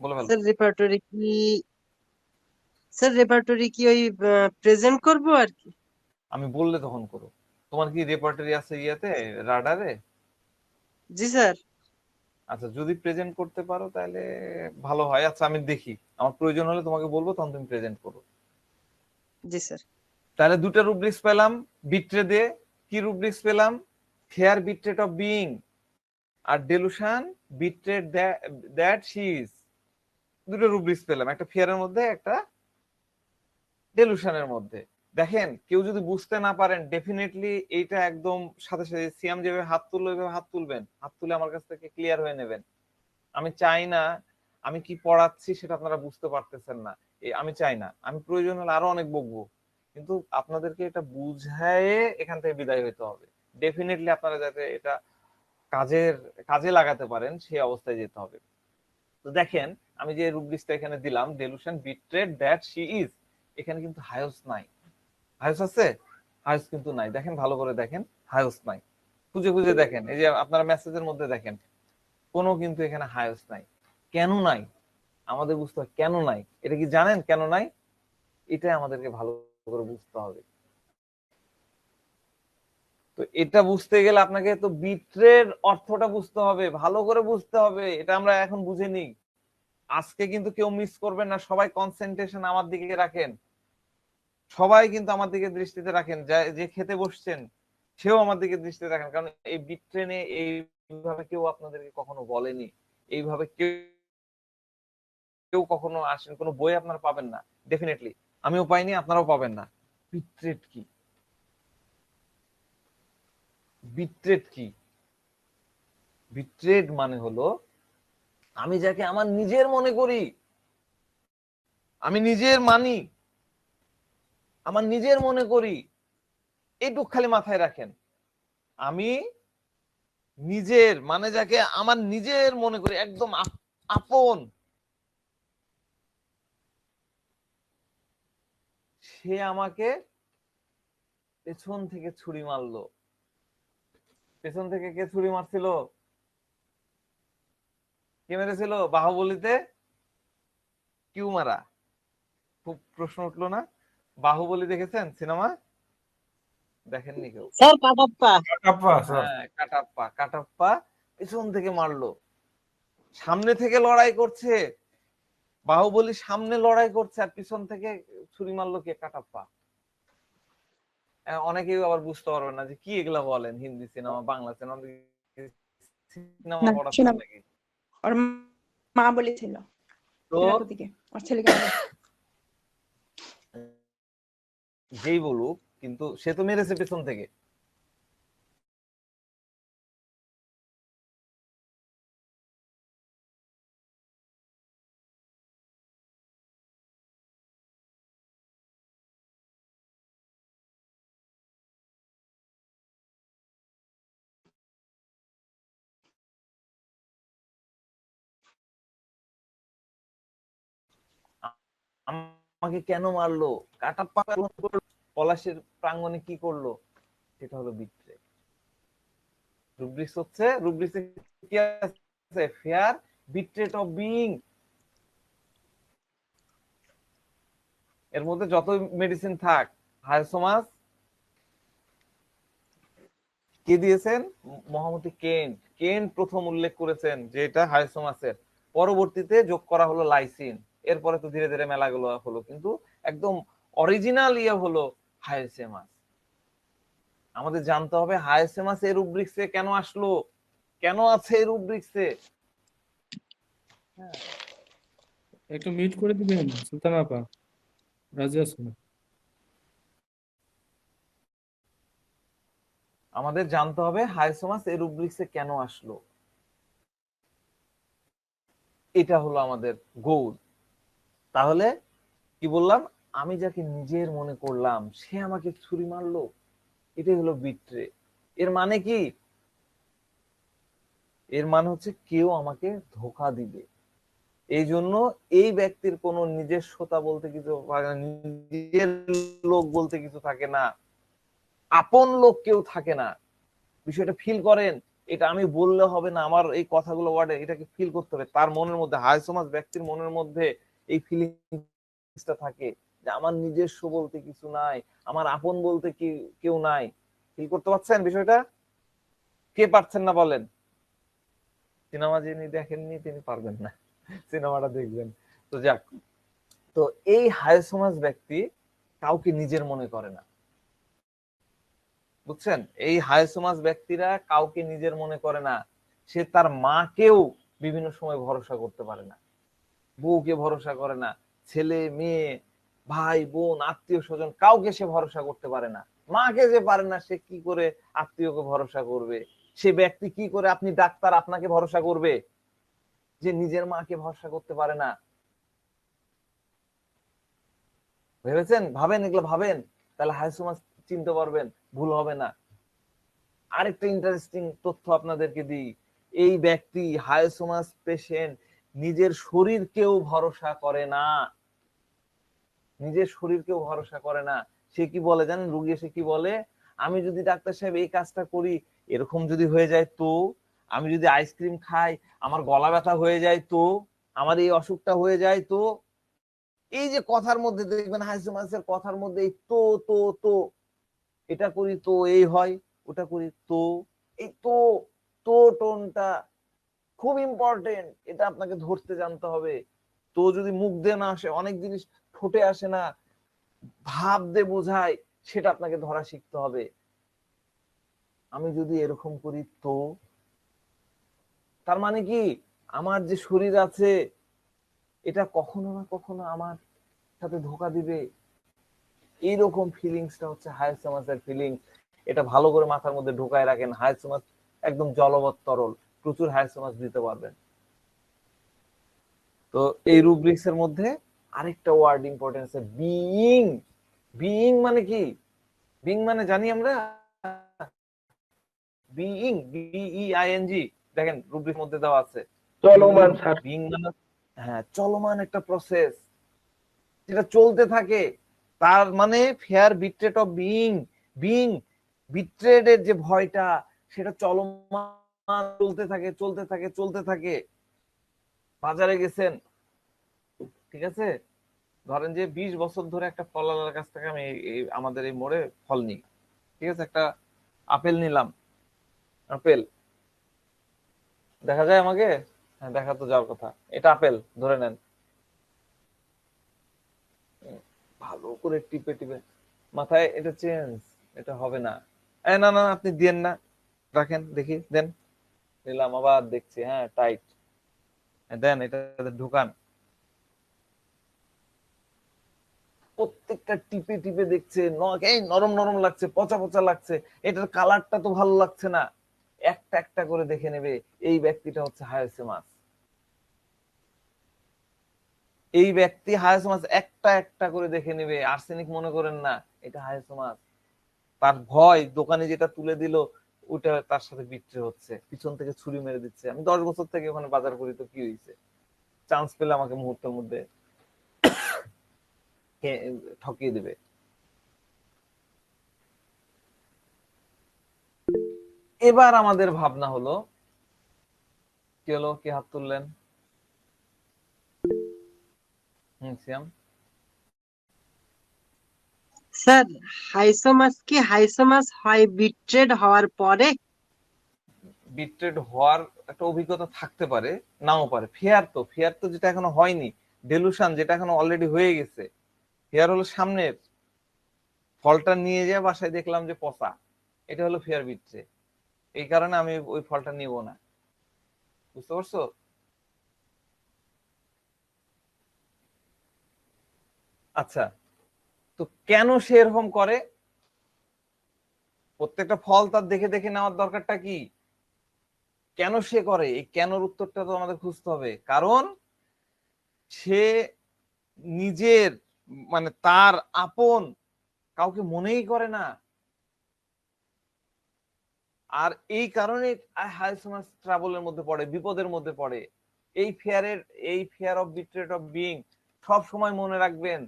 Speaker 1: বলে ফেলো।
Speaker 3: স্যার রেপার্টরি কি, স্যার রেপার্টরি কি ওই প্রেজেন্ট করব আর কি?
Speaker 1: আমি বললে তখন করো। তোমার কি রেপার্টরি আছে ইয়াতে, রাডারে?
Speaker 3: জি স্যার।
Speaker 1: আচ্ছা, যদি প্রেজেন্ট করতে পারো তাহলে ভালো হয়। আচ্ছা আমি দেখি, আমার প্রয়োজন হলে তোমাকে বলবো, তখন তুমি প্রেজেন্ট করো।
Speaker 3: জি স্যার।
Speaker 1: তাহলে 2টা রুব্রিক্স পেলাম বিট্রে দিয়ে। কি রুব্রিক্স পেলাম? ফেয়ার বিট্রেট অফ বিইং আর delusion betrayed that she is. 2টো রুব্রিক্স পেলাম, একটা ফেয়ারের মধ্যে, একটা ডেলুশনের মধ্যে। দেখেন, কেউ যদি বুঝতে না পারেন, ডেফিনেটলি এইটা একদম সাথে সাথে সিয়াম যেভাবে হাত তুললো ওইভাবে হাত তুলবেন, হাত তুলে আমার কাছ থেকে ক্লিয়ার হয়ে নেবেন। আমি চাই না আমি কি পড়াচ্ছি সেটা আপনারা বুঝতে পারতেছেন না, আমি চাই না, আমি প্রয়োজন হলে আরো অনেক বকবো, কিন্তু আপনাদেরকে এটা বুঝায় এখান থেকে বিদায় হইতে হবে। ডেফিনেটলি আপনারা যাতে এটা কাজের কাজে লাগাতে পারেন সেই অবস্থায় যেতে হবে। তো দেখেন আমি যে রুব্রিক্সটা এখানে দিলাম, delusion betrayed that she is, এখানে কিন্তু হায়োস নাই। হায়োস আছে? হায়োস কিন্তু নাই। দেখেন ভালো করে দেখেন, হায়োস নাই। খুঁজে খুঁজে দেখেন, এই যে আপনারা মেসেজের মধ্যে দেখেন, কোনো কিন্তু এখানে হায়োস নাই। কেন নাই? আমাদের বুঝতে হবে কেন নাই। এটা কি জানেন কেন নাই? এটাই আমাদেরকে ভালো করে বুঝতে হবে। তো এটা বুঝতে গেলে আপনাকে তো বিট্রের অর্থটা বুঝতে হবে, ভালো করে বুঝতে হবে। এটা আমরা এখন বুঝে নিই। আজকে কিন্তু কেউ মিস করবেন না, সবাই কনসেন্ট্রেশন আমার দিকে রাখেন, সবাই কিন্তু আমার দিকে দৃষ্টিতে রাখেন, যে খেতে বসছেন সেও আমার দিকে দৃষ্টিতে রাখেন, কারণ এই বিট্রেনে এইভাবে কেউ আপনাদেরকে কখনো বলেনি, এইভাবে কেউ কেউ কখনো আসেন, কোনো বই আপনারা পাবেন না, ডেফিনেটলি আমিও পাইনি, আপনারাও পাবেন না। বিট্রেট কি? বিট্রেট কি? বিট্রেট মানে হলো আমি যাকে আমার নিজের মনে করি, আমি নিজের মানি, আমার নিজের মনে করি, এইটুক খালি মাথায় রাখেন। আমি নিজের মানে যাকে আমার নিজের মনে করি, একদম আপন, সে আমাকে পেছন থেকে ছুরি মারলো। পেছন থেকে কে ছুরি মারছিল? কে মেরেছিল? বাহুবলীতে কিউ মারা। খুব প্রশ্ন উঠলো না? বাহুবলী দেখেছেন সিনেমা? দেখেননি কেউ?
Speaker 3: স্যার কাটাপ্পা।
Speaker 2: কাটাপ্পা স্যার।
Speaker 1: হ্যাঁ, কাটাপ্পা। কাটাপ্পা পেছন থেকে মারলো, সামনে থেকে লড়াই করছে, বাহুবলী সামনে লড়াই করছে আর পিছন থেকে ছুরি মারলো কে? কাটাপ্পা। অনেকেই আবার বুঝতে পারবে না যে কি এগুলা বলেন, Hindi cinema, Bangla cinema, cinema
Speaker 4: না
Speaker 1: পড়াচ্ছেন
Speaker 4: শোনা,
Speaker 1: নাকি?
Speaker 4: ওর মা বলেছিল
Speaker 1: তো
Speaker 4: সেনাপতিকে ওর ছেলেকে বলে।
Speaker 1: যেই বলুক, কিন্তু সে তো মেরেছে পেছন থেকে। আমাকে কেন মারলো? কাটাপ্পা পলাশের প্রাঙ্গণে কি করলো? সেটা হলো বিট্রে। রুব্রিক্স হচ্ছে, রুব্রিক্সে কি আছে? Fair betrayed of being. এর মধ্যে যত মেডিসিন থাক, হায়াসোমাস কে দিয়েছেন? মহামতি কেন্ট। কেন্ট প্রথম উল্লেখ করেছেন যে এটা হায়াসোমাসের, পরবর্তীতে যোগ করা হলো লাইসিন, এরপরে তো ধীরে ধীরে মেলাগুলো হলো, কিন্তু একদম অরিজিনাল ইয়ে হলো হায়াসোমাস। আমাদের জানতে হবে হায়াসোমাস এর রুব্রিক্সে কেন আসলো, কেন আছে এই রুব্রিক্সে। হ্যাঁ,
Speaker 2: একটু মিউট করে দিবেন সুলতানা আপা, রাজি আছো না?
Speaker 1: আমাদের জানতে হবে হায়াসোমাস এর রুব্রিক্সে কেন আসলো, এটা হলো আমাদের গোল। তাহলে কি বললাম? আমি যাকে নিজের মনে করলাম সে আমাকে ছুরি মারলো, এটাই হলো বিট্রে। এর মানে কি? এর মানে হচ্ছে কেউ আমাকে ধোকা দিবে। এই জন্য এই ব্যক্তির কোনো নিজস্বতা বলতে কিছু থাকে না, নিজের লোক বলতে কিছু থাকে না, আপন লোক কেউ থাকে না। বিষয়টা ফিল করেন। এটা আমি বললে হবে না, আমার এই কথাগুলো ওয়ার্ডে এটাকে ফিল করতে হবে। তার মনের মধ্যে, হায়াসোমাস ব্যক্তির মনের মধ্যে এই ফিলিংসটা থাকে যে আমার নিজস্ব বলতে কিছু নাই, আমার আপন বলতে কি কেউ নাই। ফিল করতে পারছেন বিষয়টা? কে পারছেন না বলেন? সিনেমা যিনি দেখেননি তিনি পারবেন না, সিনেমাটা দেখবেন। তো যাক, তো এই হায়াসোমাস ব্যক্তি কাউকে নিজের মনে করে না, বুঝছেন? এই হায়াসোমাস ব্যক্তিরা কাউকে নিজের মনে করে না। সে তার মাকেও বিভিন্ন সময় ভরসা করতে পারে না, বউকে ভরসা করে না, ছেলে মেয়ে ভাই বোন আত্মীয় স্বজন কাউকে সে ভরসা করতে পারে না। মাকে যে পারে না, সে কি করে আত্মীয়কে ভরসা করবে? সে ব্যক্তি কি করে, আপনি ডাক্তার, আপনাকে ভরসা করবে? যে নিজের মাকে ভরসা করতে পারে না। ভেবেছেন? ভাবেন, এগুলো ভাবেন, তাহলে হাইসোমাস চিনতে পারবেন, ভুল হবে না। আরেকটা ইন্টারেস্টিং তথ্য আপনাদেরকে দিই, এই ব্যক্তি হাইসোমাস পেশেন্ট নিজের শরীরকেও ভরসা করে না, নিজের শরীরকেও ভরসা করে না। সে কি বলে জানেন? রোগী এসে কি বলে, আমি যদি ডাক্তার সাহেব এই কাজটা করি এরকম যদি হয়ে যায় তো, আমি যদি আইসক্রিম খাই আমার গলা ব্যথা হয়ে যায় তো, আমার এই অসুখটা হয়ে যায় তো। এই যে কথার মধ্যে দেখবেন হাইসোমাসের কথার মধ্যে এই তো তো তো, এটা করি তো এই হয়, ওটা করি তো, এই তো তো টোনটা খুব ইম্পর্টেন্ট, এটা আপনাকে ধরতে জানতে হবে। তো যদি মুখ দিয়ে না আসে, অনেক জিনিস ঠোঁটে আসে না, ভাব দিয়ে বোঝায়, সেটা আপনাকে ধরা শিখতে হবে। আমি যদি এরকম করি তো, তার মানে কি আমার যে শরীর আছে এটা কখনো না কখনো আমার সাথে ধোকা দিবে। এইরকম ফিলিংসটা হচ্ছে হায়াসোমাসের ফিলিংস। এটা ভালো করে মাথার মধ্যে ঢোকায় রাখেন। হায়াসোমাস একদম জলবৎ তরল, প্রচুর হায়াসোমাস দিতে পারবেন। তো এই রুব্রিক্স এর মধ্যে আরেকটা ওয়ার্ড ইম্পর্টেন্ট আছে, বিইং। বিইং মানে কি? বিইং মানে জানি আমরা, বিইং, বিইআইএনজি, দেখেন রুব্রিক্স মধ্যে দেওয়া আছে
Speaker 5: চলমান স্যার।
Speaker 1: বিইং মানে, হ্যাঁ, চলমান একটা প্রসেস, যেটা চলতে থাকে। তার মানে fear betrayed of being, being বিট্রেটের যে ভয়টা সেটা চলমান, চলতে থাকে চলতে থাকে চলতে থাকে। বাজারে গেছেন, ঠিক আছে, ধরেন যে 20 বছর ধরে একটা ফলওয়ালার কাছ থেকে আমি আমাদের এই মোড়ে ফল নিই, ঠিক আছে, একটা আপেল নিলাম, আপেল দেখা যায় আমাকে, হ্যাঁ দেখা তো যাওয়ার কথা, এটা আপেল ধরে নেন, ভালো করে টিপে টিপে মাথায়, এটা চেঞ্জ, এটা হবে না, না না আপনি দেন না, রাখেন দেখি, দেন, নিলাম, আবার দেখছি, হ্যাঁ টাইট, দেন এটা ঢুকান, প্রত্যেকটা টিপে টিপে দেখছে, এই নরম নরম লাগছে, পচা পচা লাগছে, এটার কালারটা তো ভালো লাগছে না, একটা একটা করে দেখে নেবে। এই ব্যক্তিটা হচ্ছে হায়াসোমাস। এই ব্যক্তি হায়াসোমাস, একটা একটা করে দেখে নেবে, আর্সেনিক মনে করেন না, এটা হায়াসোমাস। তার ভয়, দোকানে যেটা তুলে দিল ওটা তার সাথে বিক্রি হচ্ছে, পিছন থেকে ছুরি মেরে দিচ্ছে। আমি 10 বছর থেকে ওখানে বাজার করি, তো কি হয়েছে, চান্স পেলে আমাকে মুহূর্তের মধ্যে ঠকিয়ে দিবে। এবার আমাদের ভাবনা হলো, কি হলো, কি হাত তুললেন? সিয়াম,
Speaker 3: স্যার, হাইসোমাস কি হাইসোমাস হয় বিট্রেড হওয়ার পরে?
Speaker 1: বিট্রেড হওয়ার একটা অভিজ্ঞতা থাকতে পারে, নাও পারে। ফেয়ার তো, ফেয়ার তো যেটা এখনো হয়নি, ডেলুশন যেটা এখনো অলরেডি হয়ে গেছে। ফেয়ার হলো সামনের, ফলটা নিয়ে যায় বাসায় দেখলাম যে পচা, এটা হলো ফেয়ার বিট্রে, এই কারণে আমি ওই ফলটা নিব না। বুঝতে পারছো? আচ্ছা, তো কেন সে এরকম করে? প্রত্যেকটা ফল তার দেখে দেখে নেওয়ার দরকারটা কি? কেন সে করে? এই কেনর উত্তরটা তো আমাদের খুঁজতে হবে। কারণ সে নিজের, মানে তার আপন কাউকে মনেই করে না, আর এই কারণে হাইসোমাস ট্রাবলের মধ্যে পড়ে, বিপদের মধ্যে পড়ে। এই ফিয়ারের, এই fear of bitrate of being সব সময় মনে রাখবেন।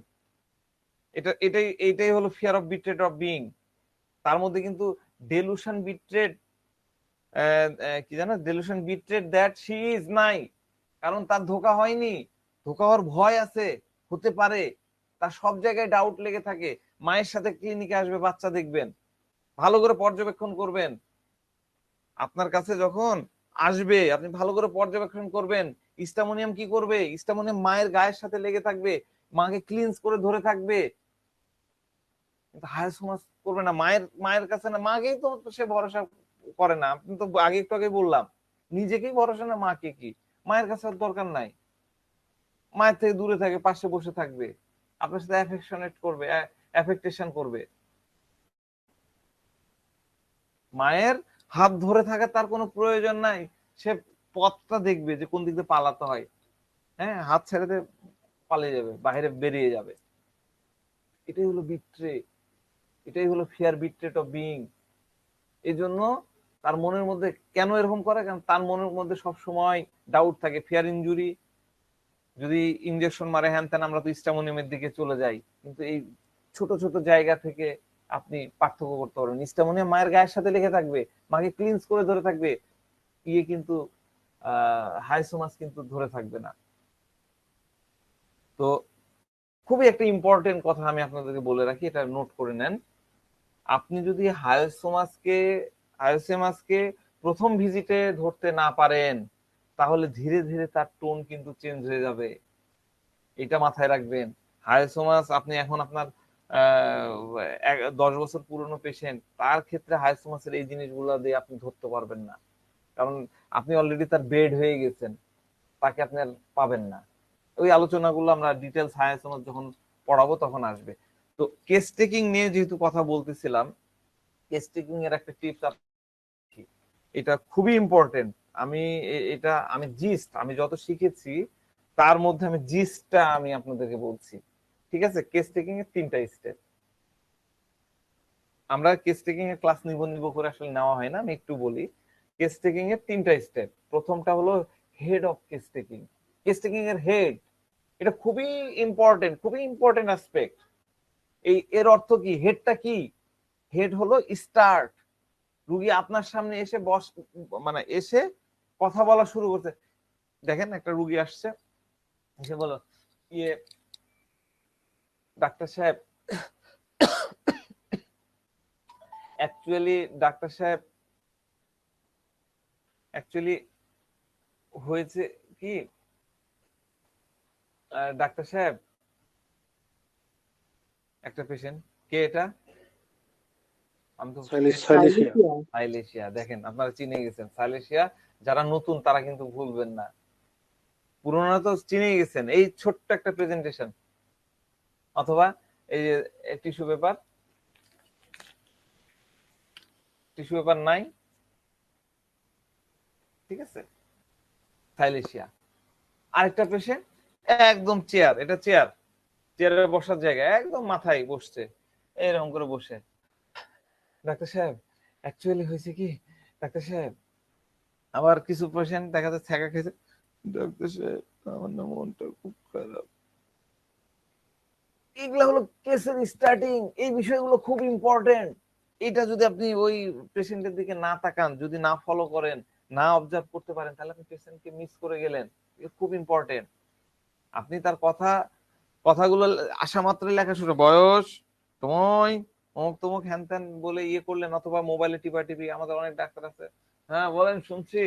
Speaker 1: এটাই হলো fear of bitrate of being. তার মধ্যে কিন্তু ডেলুশন বিট্রেট, কি জানো, delusion betrayed that she is নাই, কারণ তার ধোকা হয়নি, ধোকা হওয়ার ভয় আছে, হতে পারে, তার সব জায়গায় ডাউট লেগে থাকে। মায়ের সাথে ক্লিনিকে আসবে বাচ্চা, দেখবেন, ভালো করে পর্যবেক্ষণ করবেন। আপনার কাছে যখন আসবে আপনি ভালো করে পর্যবেক্ষণ করবেন। ইস্টামোনিয়াম কি করবে? ইস্টামোনিয়াম মায়ের গায়ের সাথে লেগে থাকবে, মাকে ক্লিনস করে ধরে থাকবে, কিন্তু হায়াসোমাস করবে না, মায়ের মায়ের কাছে না, মাকেই তো সে ভরসা করে না। আপনি তো আগে একটু আগে বললাম, নিজেকেই ভরসা না, মাকে কি, মায়ের কাছে দরকার নাই, মায়ের থেকে দূরে থাকে, পাশে বসে থাকবে, আপনার সাথে অ্যাফেকশনেট করবে, অ্যাফেক্টেশন করবে। মায়ের হাত ধরে থাকা তার কোনো প্রয়োজন নাই, সে পথটা দেখবে যে কোন দিক দিয়ে পালাতে হয়। হ্যাঁ, হাত ছেড়ে দিয়ে পালিয়ে যাবে, বাইরে বেরিয়ে যাবে। এটাই হলো বিট্রে, এটাই হলো ফিয়ার বিট্রেট অফ বিইং। এই জন্য তার মনের মধ্যে কেন এরকম করে, কারণ তার মনের মধ্যে সব সময় ডাউট থাকে, ফিয়ার ইনজুরি, যদি ইনজেকশন মারে হ্যান ত্যান, আমরা তো স্টামোনিয়ামের দিকে চলে যাই। কিন্তু এই ছোট ছোট জায়গা থেকে আপনি পার্থক্য করতে পারবেন। স্টামোনিয়াম মায়ের গায়ের সাথে লেগে থাকবে, মাকে ক্লিনস করে ধরে থাকবে, ইয়ে কিন্তু হাইসোমাস কিন্তু ধরে থাকবে না। তো খুবই একটা ইম্পর্টেন্ট কথা আমি আপনাদেরকে বলে রাখি, এটা নোট করে নেন। আপনি যদি হায়োসেমাসকে প্রথম ভিজিটে ধরতে না পারেন, তাহলে ধীরে ধীরে তার টোন কিন্তু চেঞ্জ হয়ে যাবে। এটা মাথায় রাখবেন। হায়োসোমাস আপনি এখন আপনার 10 বছর পুরনো পেশেন্ট, তার ক্ষেত্রে হায়োসোমাসের এই জিনিসগুলো দিয়ে আপনি ধরতে পারবেন না, কারণ আপনি অলরেডি তার বেড হয়ে গেছেন, তাকে আপনি আর পাবেন না। ওই আলোচনাগুলো আমরা ডিটেলস হায়োসোমাস যখন পড়াবো তখন আসবে। তো কেস টেকিং নিয়ে যেহেতু কথা বলতেছিলাম, কেস টেকিং এর একটা টিপস, এটা খুবই ইম্পর্টেন্ট। আমি যত শিখেছি তার মধ্যে আমি জিস্টটা আমি আপনাদেরকে বলছি, ঠিক আছে? কেস টেকিং এর 3টা স্টেপ। আমরা কেস টেকিং এর ক্লাস নিব করে আসলে নেওয়া হয় না, আমি একটু বলি। কেস টেকিং এর 3টা স্টেপ। প্রথমটা হলো head of case taking. Case taking এর হেড, এটা খুবই ইম্পর্টেন্ট অ্যাসপেক্ট। এর অর্থ কি? হেডটা কি? হেড হলো স্টার্ট। রুগী আপনার সামনে এসে এসে কথা বলা শুরু করছে। দেখেন একটা রুগী আসছে, এসে বলো, ইয়ে ডাক্তার সাহেব, অ্যাকচুয়ালি হয়েছে কি, ডাক্তার সাহেব, একটা পেশেন্ট, কে এটা? আমি তো সাইলেশিয়া। দেখেন আপনারা চিনে গেছেন সাইলেশিয়া। যারা নতুন তারা কিন্তু ভুলবেন না, পুরোনো তো চিনে গেছেন। এই ছোট্ট একটা প্রেজেন্টেশন, অথবা এই যে টিস্যু পেপার নাই, ঠিক আছে, সাইলেশিয়া। আরেকটা পেশেন্ট, একদম চেয়ার, এটা চেয়ারে বসার জায়গা, একদম মাথায় বসছে, এরকম করে বসে, ডাক্তার সাহেব অ্যাকচুয়ালি হয়েছে কি, ডাক্তার সাহেব। আবার কিছু পেশেন্ট দেখা যাচ্ছে ছ্যাঁকা খেয়েছে, ডাক্তার সাহেব আমার না মনটা খুব খারাপ। এগুলো হলো কেসের স্টার্টিং। এই বিষয়গুলো খুব ইম্পর্টেন্ট। এটা যদি আপনি ওই পেশেন্টের দিকে না তাকান, যদি না ফলো করেন, না অবজার্ভ করতে পারেন, তাহলে আপনি পেশেন্টকে মিস করে গেলেন। এটা খুব ইম্পর্টেন্ট। আপনি তার কথাগুলো আসা মাত্রই লেখা শুরু, বয়স, সময়, অমুক তমুক হ্যান ত্যান বলে ইয়ে করলেন, অথবা মোবাইলে টিপি। আমাদের অনেক ডাক্তার আছে, হ্যাঁ বলেন শুনছি,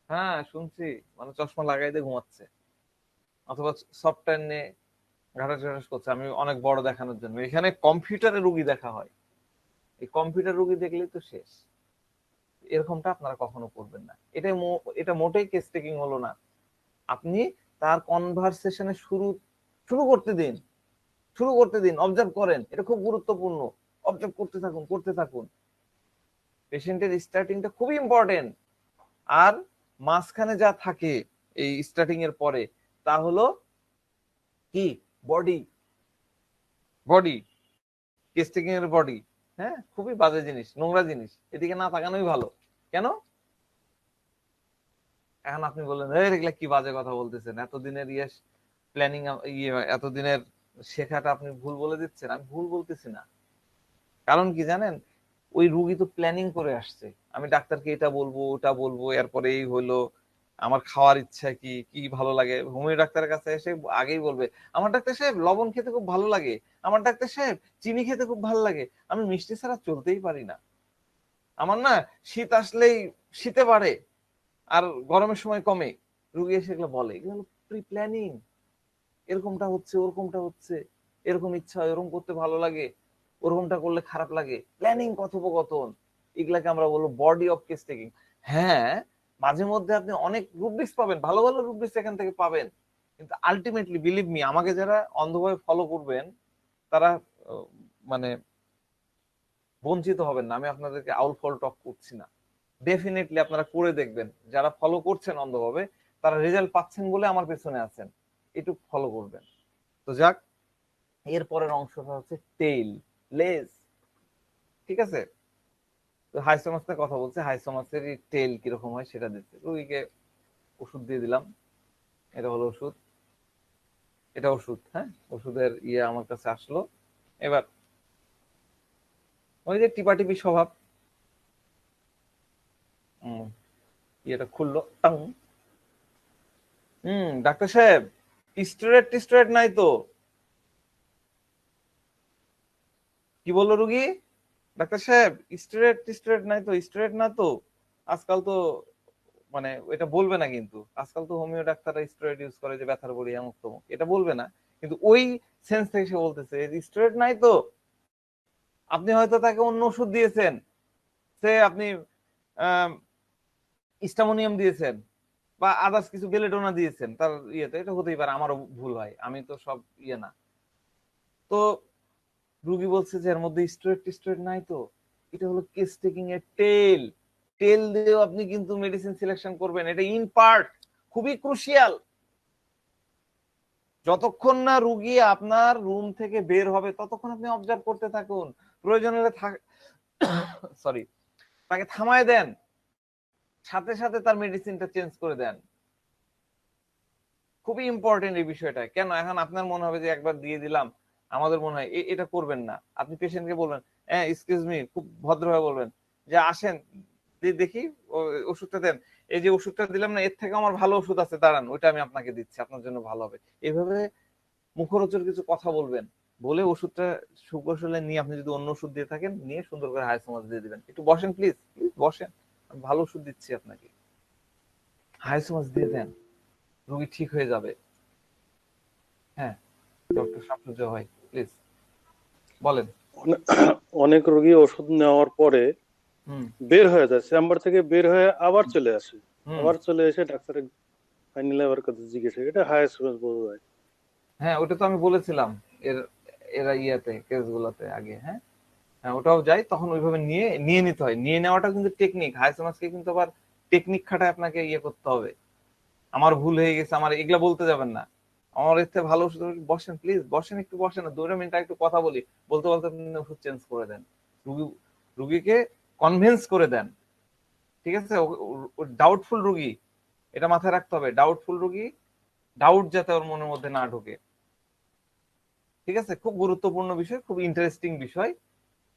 Speaker 1: হ্যাঁ শুনছি, মানে চশমা লাগাই দিয়ে ঘুমাচ্ছে, অথবা সফটওয়্যার নিয়ে ঘাটাঘাটি করছে, আমি অনেক বড় দেখানোর জন্য। এখানে কম্পিউটারে রুগী দেখা হয়, এই কম্পিউটার রুগী দেখলেই তো শেষ। এরকমটা আপনারা কখনো করবেন না। এটা মোটেই কেস টেকিং হলো না। আপনি তার কনভারসেশনে শুরু করতে দিন, অবজার্ভ করেন, এটা খুব গুরুত্বপূর্ণ। অবজার্ভ করতে থাকুন। পেশেন্টের স্টার্টিংটা খুবই ইম্পর্টেন্ট। আর মাঝখানে যা থাকে এই স্টার্টিং এর পরে, তা হলো কি, বডি কেস টেকিং এর বডি। হ্যাঁ, খুবই বাজে জিনিস, নোংরা জিনিস, এদিকে না তাকানোই ভালো। কেন? এখন আপনি বললেন, এগুলা কি বাজে কথা বলতেছেন, এতদিনের প্ল্যানিং, এতদিনের শেখাটা আপনি ভুল বলে দিচ্ছেন। আমি ভুল বলতেছি না, কারণ কি জানেন, ওই রুগী তো প্ল্যানিং করে আসছে, আমি ডাক্তারকে এটা বলবো ওটা বলবো, এরপরে এই হলো, আমার খাওয়ার ইচ্ছা কি কি ভালো লাগে। হোমিও ডাক্তারের কাছে এসে আগেই বলবে, আমার ডাক্তার সাহেব লবণ খেতে খুব ভালো লাগে, আমার ডাক্তার সাহেব চিনি খেতে খুব ভালো লাগে, আমি মিষ্টি ছাড়া চলতেই পারি না, আমার না শীত আসলেই শীতে বাড়ে আর গরমের সময় কমে। রুগী এসে এগুলো বলে, এগুলো হলো প্রি প্ল্যানিং। এরকমটা হচ্ছে, ওরকমটা হচ্ছে, এরকম ইচ্ছা হয়, এরকম করতে ভালো লাগে, ওরকমটা করলে খারাপ লাগে, প্ল্যানিং, কথোপকথন, এগুলাকে আমরা বলবো বডি অফ কেস টেকিং। হ্যাঁ, মাঝে মধ্যে আপনি অনেক রুব্রিক্স পাবেন, ভালো ভালো রুব্রিক্স এখান থেকে পাবেন, কিন্তু আলটিমেটলি বিলিভ মি, আমাকে যারা অন্ধভাবে ফলো করবেন তারা মানে বঞ্চিত হবেন না। আমি আপনাদেরকে আউল ফল টক করছি না, ডেফিনেটলি আপনারা করে দেখবেন, যারা ফলো করছেন অন্ধভাবে তারা রেজাল্ট পাচ্ছেন বলে আমার পেছনে আছেন, একটু ফলো করবেন। তো যাক, এরপরের অংশটা হচ্ছে টেইল, লেজ। ঠিক আছে, তো হাইসোমাসের কথা বলছে, হাইসোমাসের টেইল কিরকম হয় সেটা দিচ্ছে। রুগীকে ওষুধ দিয়ে দিলাম, এটা হলো ওষুধ, এটা ওষুধ। হ্যাঁ, ওষুধের ইয়ে আমার কাছে আসলো। এবার ওই যে টিপাটিপি স্বভাব, ইয়েটা খুললো, টাং। ডাক্তার সাহেব, স্টেরয়েড টিস্টেরয়েড নাই তো? কি বললো রুগী? ডাক্তার সাহেব, স্টেরয়েড টিস্টেরয়েড নাই তো? স্টেরয়েড না তো? আজকাল তো মানে এটা বলবে না, কিন্তু আজকাল তো হোমিও ডাক্তাররা স্টেরয়েড ইউজ করে, যে ব্যথার বড়ি অমুক তমুক, এটা বলবে না, কিন্তু ওই সেন্স থেকে সে বলতেছে স্টেরয়েড নাই তো। আপনি হয়তো তাকে অন্য ওষুধ দিয়েছেন, সে আপনি স্টামোনিয়াম দিয়েছেন বা আদার্স কিছু বেলেডোনা দিয়েছেন তার ইয়েতে, এটা হতেই পারে, আমারও ভুল হয়, আমি তো সব ইয়ে না। তো রুগী বলছে যে এর মধ্যে স্টেরয়েড টিস্টেরয়েড নাই তো, এটা হলো কেস টেকিং এর টেল। টেল দিয়েও আপনি কিন্তু মেডিসিন সিলেকশন করবেন, এটা ইন পার্ট, খুবই ক্রুশিয়াল। যতক্ষণ না রুগী আপনার রুম থেকে বের হবে ততক্ষণ আপনি অবজার্ভ করতে থাকুন, প্রয়োজন হলে সরি তাকে থামায় দেন, সাথে সাথে তার মেডিসিনটা চেঞ্জ করে দেন। খুবই ইম্পর্টেন্ট এই বিষয়টা। কেন এখন আপনার মনে হবে যে একবার দিয়ে দিলাম, আমাদের মনে হয় এটা করবেন না। আপনি পেশেন্টকে বলবেন, হ্যাঁ এক্সকিউজ মি, খুব ভদ্রভাবে বলবেন যে আসেন দেখি ওষুধটা দেন, এই যে ওষুধটা দিলাম না, এর থেকে আমার ভালো ওষুধ আছে, দাঁড়ান ওইটা আমি আপনাকে দিচ্ছি, আপনার জন্য ভালো হবে। এইভাবে মুখরোচক কিছু কথা বলবেন, বলে ওষুধটা সুকৌশলে নিয়ে, আপনি যদি অন্য ওষুধ দিয়ে থাকেন নিয়ে সুন্দর করে হাইসোমাস দিয়ে দিবেন। একটু বসেন প্লিজ, প্লিজ বসেন, আমি ভালো ওষুধ দিচ্ছি আপনাকে, হাইসোমাস দিয়ে দেন, রোগী ঠিক হয়ে যাবে। হ্যাঁ, ডক্টর শামসুজ্জো ভাই প্লিজ বলেন।
Speaker 5: অনেক রোগী ওষুধ নেওয়ার পরে বের হয়ে যায়, চেম্বার থেকে বের হয়ে আবার চলে আসে, আবার চলে এসে ডাক্তারের ফাইনালি আবার কথা জিজ্ঞেস, এটা হাইসোমাস বোঝা যায়।
Speaker 1: হ্যাঁ, ওটা তো আমি বলেছিলাম এরা ইয়াতে কেসগুলোতে আগে। হ্যাঁ হ্যাঁ, ওটাও যাই, তখন ওইভাবে নিয়ে নিতে হয়। নিয়ে নেওয়াটা কিন্তু টেকনিক, হাইসোমাসকে কিন্তু আবার টেকনিক খাটায় আপনাকে ইয়ে করতে হবে। আমার ভুল হয়ে গেছে, আমার এগুলা বলতে যাবেন না, আমার এর থেকে ভালো ওষুধ। বসেন প্লিজ, বসেন, একটু বসেন না, 2 মিনিট একটু কথা বলি, বলতে বলতে আপনি ওষুধ চেঞ্জ করে দেন, রুগীকে কনভিন্স করে দেন। ঠিক আছে, ডাউটফুল রুগী, এটা মাথায় রাখতে হবে, ডাউটফুল রুগী, ডাউট যাতে ওর মনের মধ্যে না ঢোকে। ঠিক আছে, খুব গুরুত্বপূর্ণ বিষয়, খুব ইন্টারেস্টিং বিষয়।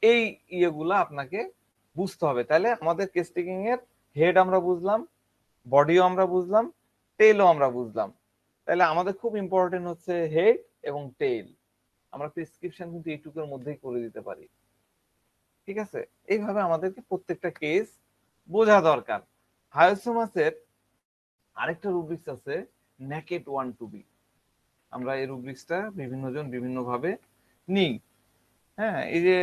Speaker 1: এই ইয়েগুলা আপনাকে বুঝতে হবে। তাহলে আমাদের কেস টেকিং এর হেড আমরা বুঝলাম, বডিও আমরা বুঝলাম, টেইলও আমরা বুঝলাম। তাহলে আমাদের খুব ইম্পর্টেন্ট হচ্ছে হেড এবং টেইল। আমরা প্রেসক্রিপশন কিন্তু এইটুকুর মধ্যেই করে দিতে পারি। ঠিক আছে, এইভাবে আমাদেরকে প্রত্যেকটা কেস বোঝা দরকার। হায়োসোমাসের আরেকটা রুব্রিক্স আছে, নেকেড 1 to B। আমরা এই রুব্রিক্সটা বিভিন্ন জন বিভিন্ন ভাবে নিই। হ্যাঁ, এই যে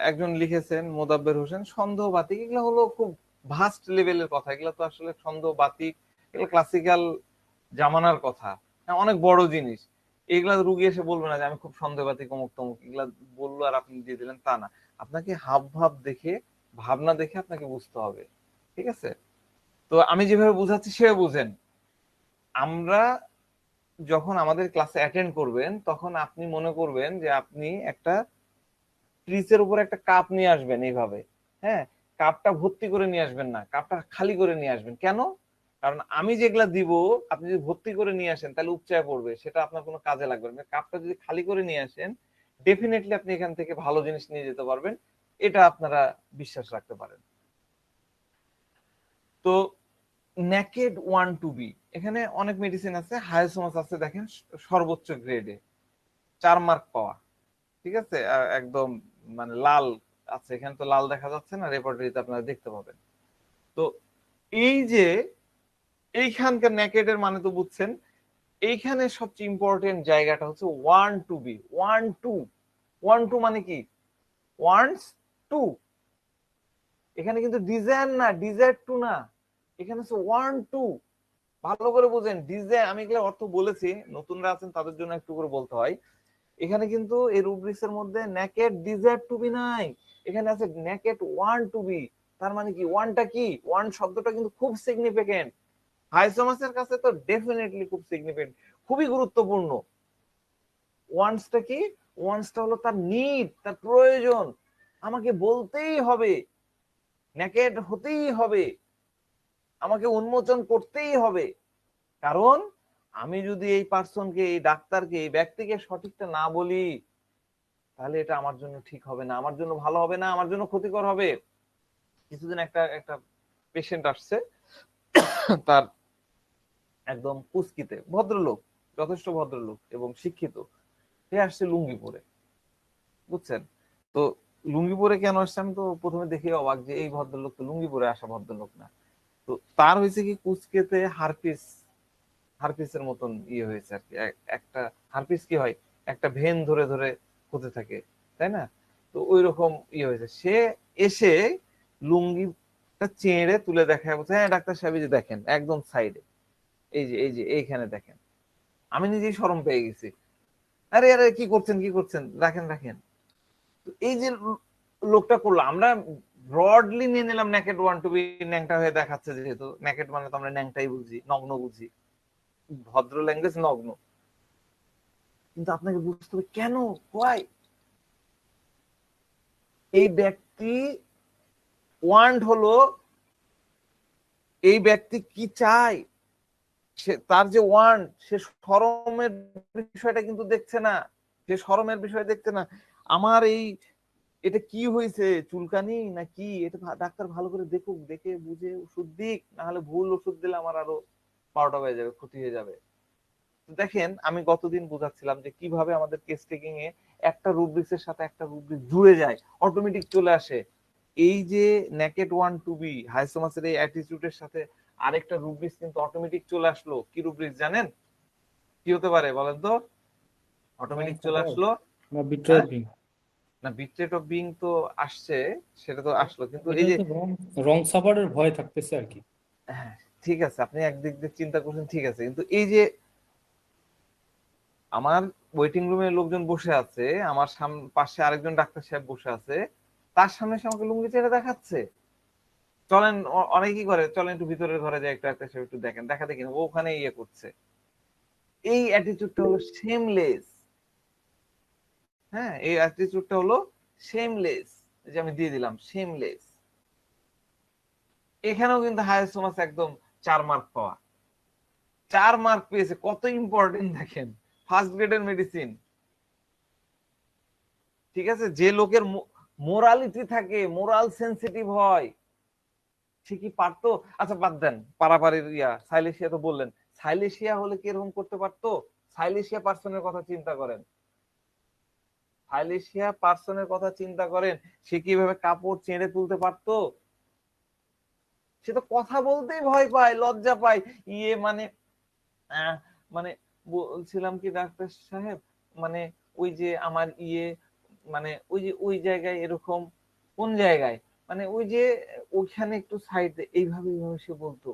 Speaker 1: একজন লিখেছেন মোদাব্বের হোসেন, সন্দেহ বাতিক, এগুলো হলো খুব ভাস্ট লেভেলের কথা, এগুলো তো আসলে সন্দেহ বাতিক, এগুলো ক্লাসিক্যাল জামানার কথা, হ্যাঁ, অনেক বড় জিনিস। এগুলা রুগী এসে বলবে না যে আমি খুব সন্দেহবাতিক অমুক তমুক, এগুলা বললো আর আপনি দিয়ে দিলেন, তা না। আপনাকে হাব ভাব দেখে, ভাবনা দেখে আপনাকে বুঝতে হবে। ঠিক আছে, তো আমি যেভাবে বুঝাচ্ছি সেভাবে বুঝেন। আমরা যখন আমাদের ক্লাসে অ্যাটেন্ড করবেন তখন আপনি মনে করবেন যে আপনি একটা ফ্রিজের উপর একটা কাপ নিয়ে আসবেন এইভাবে। হ্যাঁ, কাপটা ভর্তি করে নিয়ে আসবেন না, কাপটা খালি করে নিয়ে আসবেন। কেন? কারণ আমি যেগুলা দিব আপনি যদি ভর্তি করে নিয়ে আসেন তাহলে উপচায় পড়বে, সেটা আপনার কোনো কাজে লাগবে না। কাপটা যদি খালি করে নিয়ে আসেন ডেফিনেটলি আপনি এখান থেকে ভালো জিনিস নিয়ে যেতে পারবেন, এটা আপনারা বিশ্বাস রাখতে পারেন। তো নেকেড 1 to B, এখানে অনেক মেডিসিন আছে, হায়োসোমাস আছে দেখেন সর্বোচ্চ গ্রেডে 4 মার্ক পাওয়া। ঠিক আছে, একদম মানে লাল আছে, এখানে তো লাল দেখা যাচ্ছে না, রেপার্টরিতে আপনারা দেখতে পাবেন। তো এই যে এইখানকার নেকেডের মানে তো বুঝছেন, এইখানে সবচেয়ে ইম্পর্টেন্ট জায়গাটা হচ্ছে 1 to B। 1 2 1 2 মানে কি? ওয়ান্টস টু, এখানে কিন্তু ডিজায়ার না, ডিজায়ার টু না, এখানে হচ্ছে 1 2। ভালো করে বুঝেন, ডিজায়ার, আমি এগুলো অর্থ বলেছি, নতুনরা আছেন তাদের জন্য একটু করে বলতে হয়। এখানে কিন্তু এই রুব্রিক্স এর মধ্যে নেকেড ডিজায়ার টু বি নাই, এখানে আছে নেকেড 1 to B। তার মানে কি ওয়ানটা কি, ওয়ান শব্দটা কিন্তু খুব সিগনিফিকেন্ট, হাইসোমাসের কাছে তো ডেফিনেটলি খুব সিগনিফিকেন্ট, খুবই গুরুত্বপূর্ণ। ওয়ান্সটা কি, ওয়ান্সটা হলো তার নিড, তার প্রয়োজন, আমাকে বলতেই হবে, নেকেড হতেই হবে, আমাকে উন্মোচন করতেই হবে। কারণ আমি যদি এই পার্সনকে, এই ডাক্তারকে, এই ব্যক্তিকে সঠিকটা না বলি, তাহলে এটা আমার জন্য ঠিক হবে না, আমার জন্য ভালো হবে না, আমার জন্য ক্ষতিকর হবে। কিছুদিন একটা পেশেন্ট আসছে, তার একদম কুস্কিতে, ভদ্রলোক, যথেষ্ট ভদ্রলোক এবং শিক্ষিত, সে আসছে লুঙ্গি পরে, বুঝছেন? তো লুঙ্গি পরে কেন আসছে, আমি তো প্রথমে দেখে অবাক যে এই ভদ্রলোক তো লুঙ্গি পরে আসা ভদ্রলোক না। তো তার হয়েছে কি, কুচকেতে হারপিসের মতন ইয়ে হয়েছে আর কি। একটা হারপিস কি হয়, একটা ভেন ধরে ধরে হতে থাকে, তাই না? তো ওই রকম ইয়ে হয়েছে। সে এসে লুঙ্গিটা চেড়ে তুলে দেখায়, বলছে হ্যাঁ ডাক্তার সাহেব এই যে দেখেন একদম সাইডে, এই যে এইখানে দেখেন। আমি নিজেই শরম পেয়ে গেছি, আরে আরে কি করছেন কি করছেন, রাখেন রাখেন। তো এই যে লোকটা করলো, আমরা ব্রডলি নিয়ে নিলাম নেকেড ওয়ান টু বি, ন্যাংটা হয়ে দেখাচ্ছে, যেহেতু নেকেড মানে তো আমরা ন্যাংটাই বুঝি, নগ্ন বুঝি, ভদ্র ল্যাঙ্গুয়েজ নগ্ন। কিন্তু আপনাকে বুঝতে হবে কেন, হোয়াই। এই ব্যক্তি ওয়ান্ট হলো, এই ব্যক্তি কি চায়, সে তার যে ওয়ান্ট, সে শরমের বিষয়টা কিন্তু দেখছে না, সে শরমের বিষয় দেখছে না। আমার এই এটা কি হয়েছে, চুলকানি না কি, এটা ডাক্তার ভালো করে দেখুক, দেখে বুঝে ওষুধ দিক, না হলে ভুল ওষুধ দিলে আমার আরো 12টা হয়ে যাবে, ক্ষতি হয়ে যাবে। দেখেন আমি গতদিন বোঝাচ্ছিলাম যে কিভাবে আমাদের কেস টেকিং এ একটা রুব্রিক্সের সাথে একটা রুব্রিক জুড়ে যায়, অটোমেটিক চলে আসে। এই যে নেকেড ওয়ান টু বি হাইসোমাসের এই অ্যাটিটিউডের সাথে আরেকটা রুব্রিক্স কিন্তু অটোমেটিক চলে আসলো। কি রুব্রিক্স জানেন, কি হতে পারে বলেন তো? অটোমেটিক চলে আসলো
Speaker 2: না বিট্রেট বিং,
Speaker 1: না, বিট্রেট অফ বিং তো আসছে, সেটা তো আসলো, কিন্তু এই যে
Speaker 2: রং সাপারের ভয় থাকতেছে আর কি।
Speaker 1: হ্যাঁ ঠিক আছে, আপনি একদিক দিয়ে চিন্তা করছেন, ঠিক আছে, কিন্তু এই যে আমার ওয়েটিং রুমে লোকজন বসে আছে, আমার পাশে আরেকজন ডাক্তার সাহেব বসে আছে, তার সামনে সে আমাকে লুঙ্গি ছেড়ে দেখাচ্ছে, চলেন অনেকেই করে, চলেন একটু ভিতরের ঘরে যাই, একটু ডাক্তার সাহেব একটু দেখেন, দেখা দেখি না, ও ওখানে ইয়ে করছে। এই অ্যাটিটিউডটা হলো শেমলেস। হ্যাঁ, এই অ্যাটিটিউডটা হলো শেমলেস, যে আমি দিয়ে দিলাম শেমলেস। এখানেও কিন্তু হায়াসোমাস একদম 4 মার্ক পাওয়া, 4 মার্ক পেয়েছে, কত ইম্পর্টেন্ট দেখেন, ফার্স্ট গ্রেডের মেডিসিন। ঠিক আছে, যে লোকের মোরালিটি থাকে, মোরাল সেন্সিটিভ হয়, সে কি পারতো, আচ্ছা বাদ দেন পারাপারের সাইলেশিয়া তো বললেন, সাইলেশিয়া হলে কি এরকম করতে পারতো? সাইলেশিয়া পার্সনের কথা চিন্তা করেন, সাইলেশিয়া পার্সনের কথা চিন্তা করেন, সে কিভাবে কাপড় চেঁড়ে তুলতে পারতো? সে তো কথা বলতেই ভয় পায়, লজ্জা পায়, মানে মানে বলছিলাম কি ডাক্তার সাহেব, মানে ওই যে আমার মানে ওই যে ওই জায়গায় এরকম, কোন জায়গায়, মানে ওই যে ওইখানে একটু সাইডে, এইভাবে সে বলতো,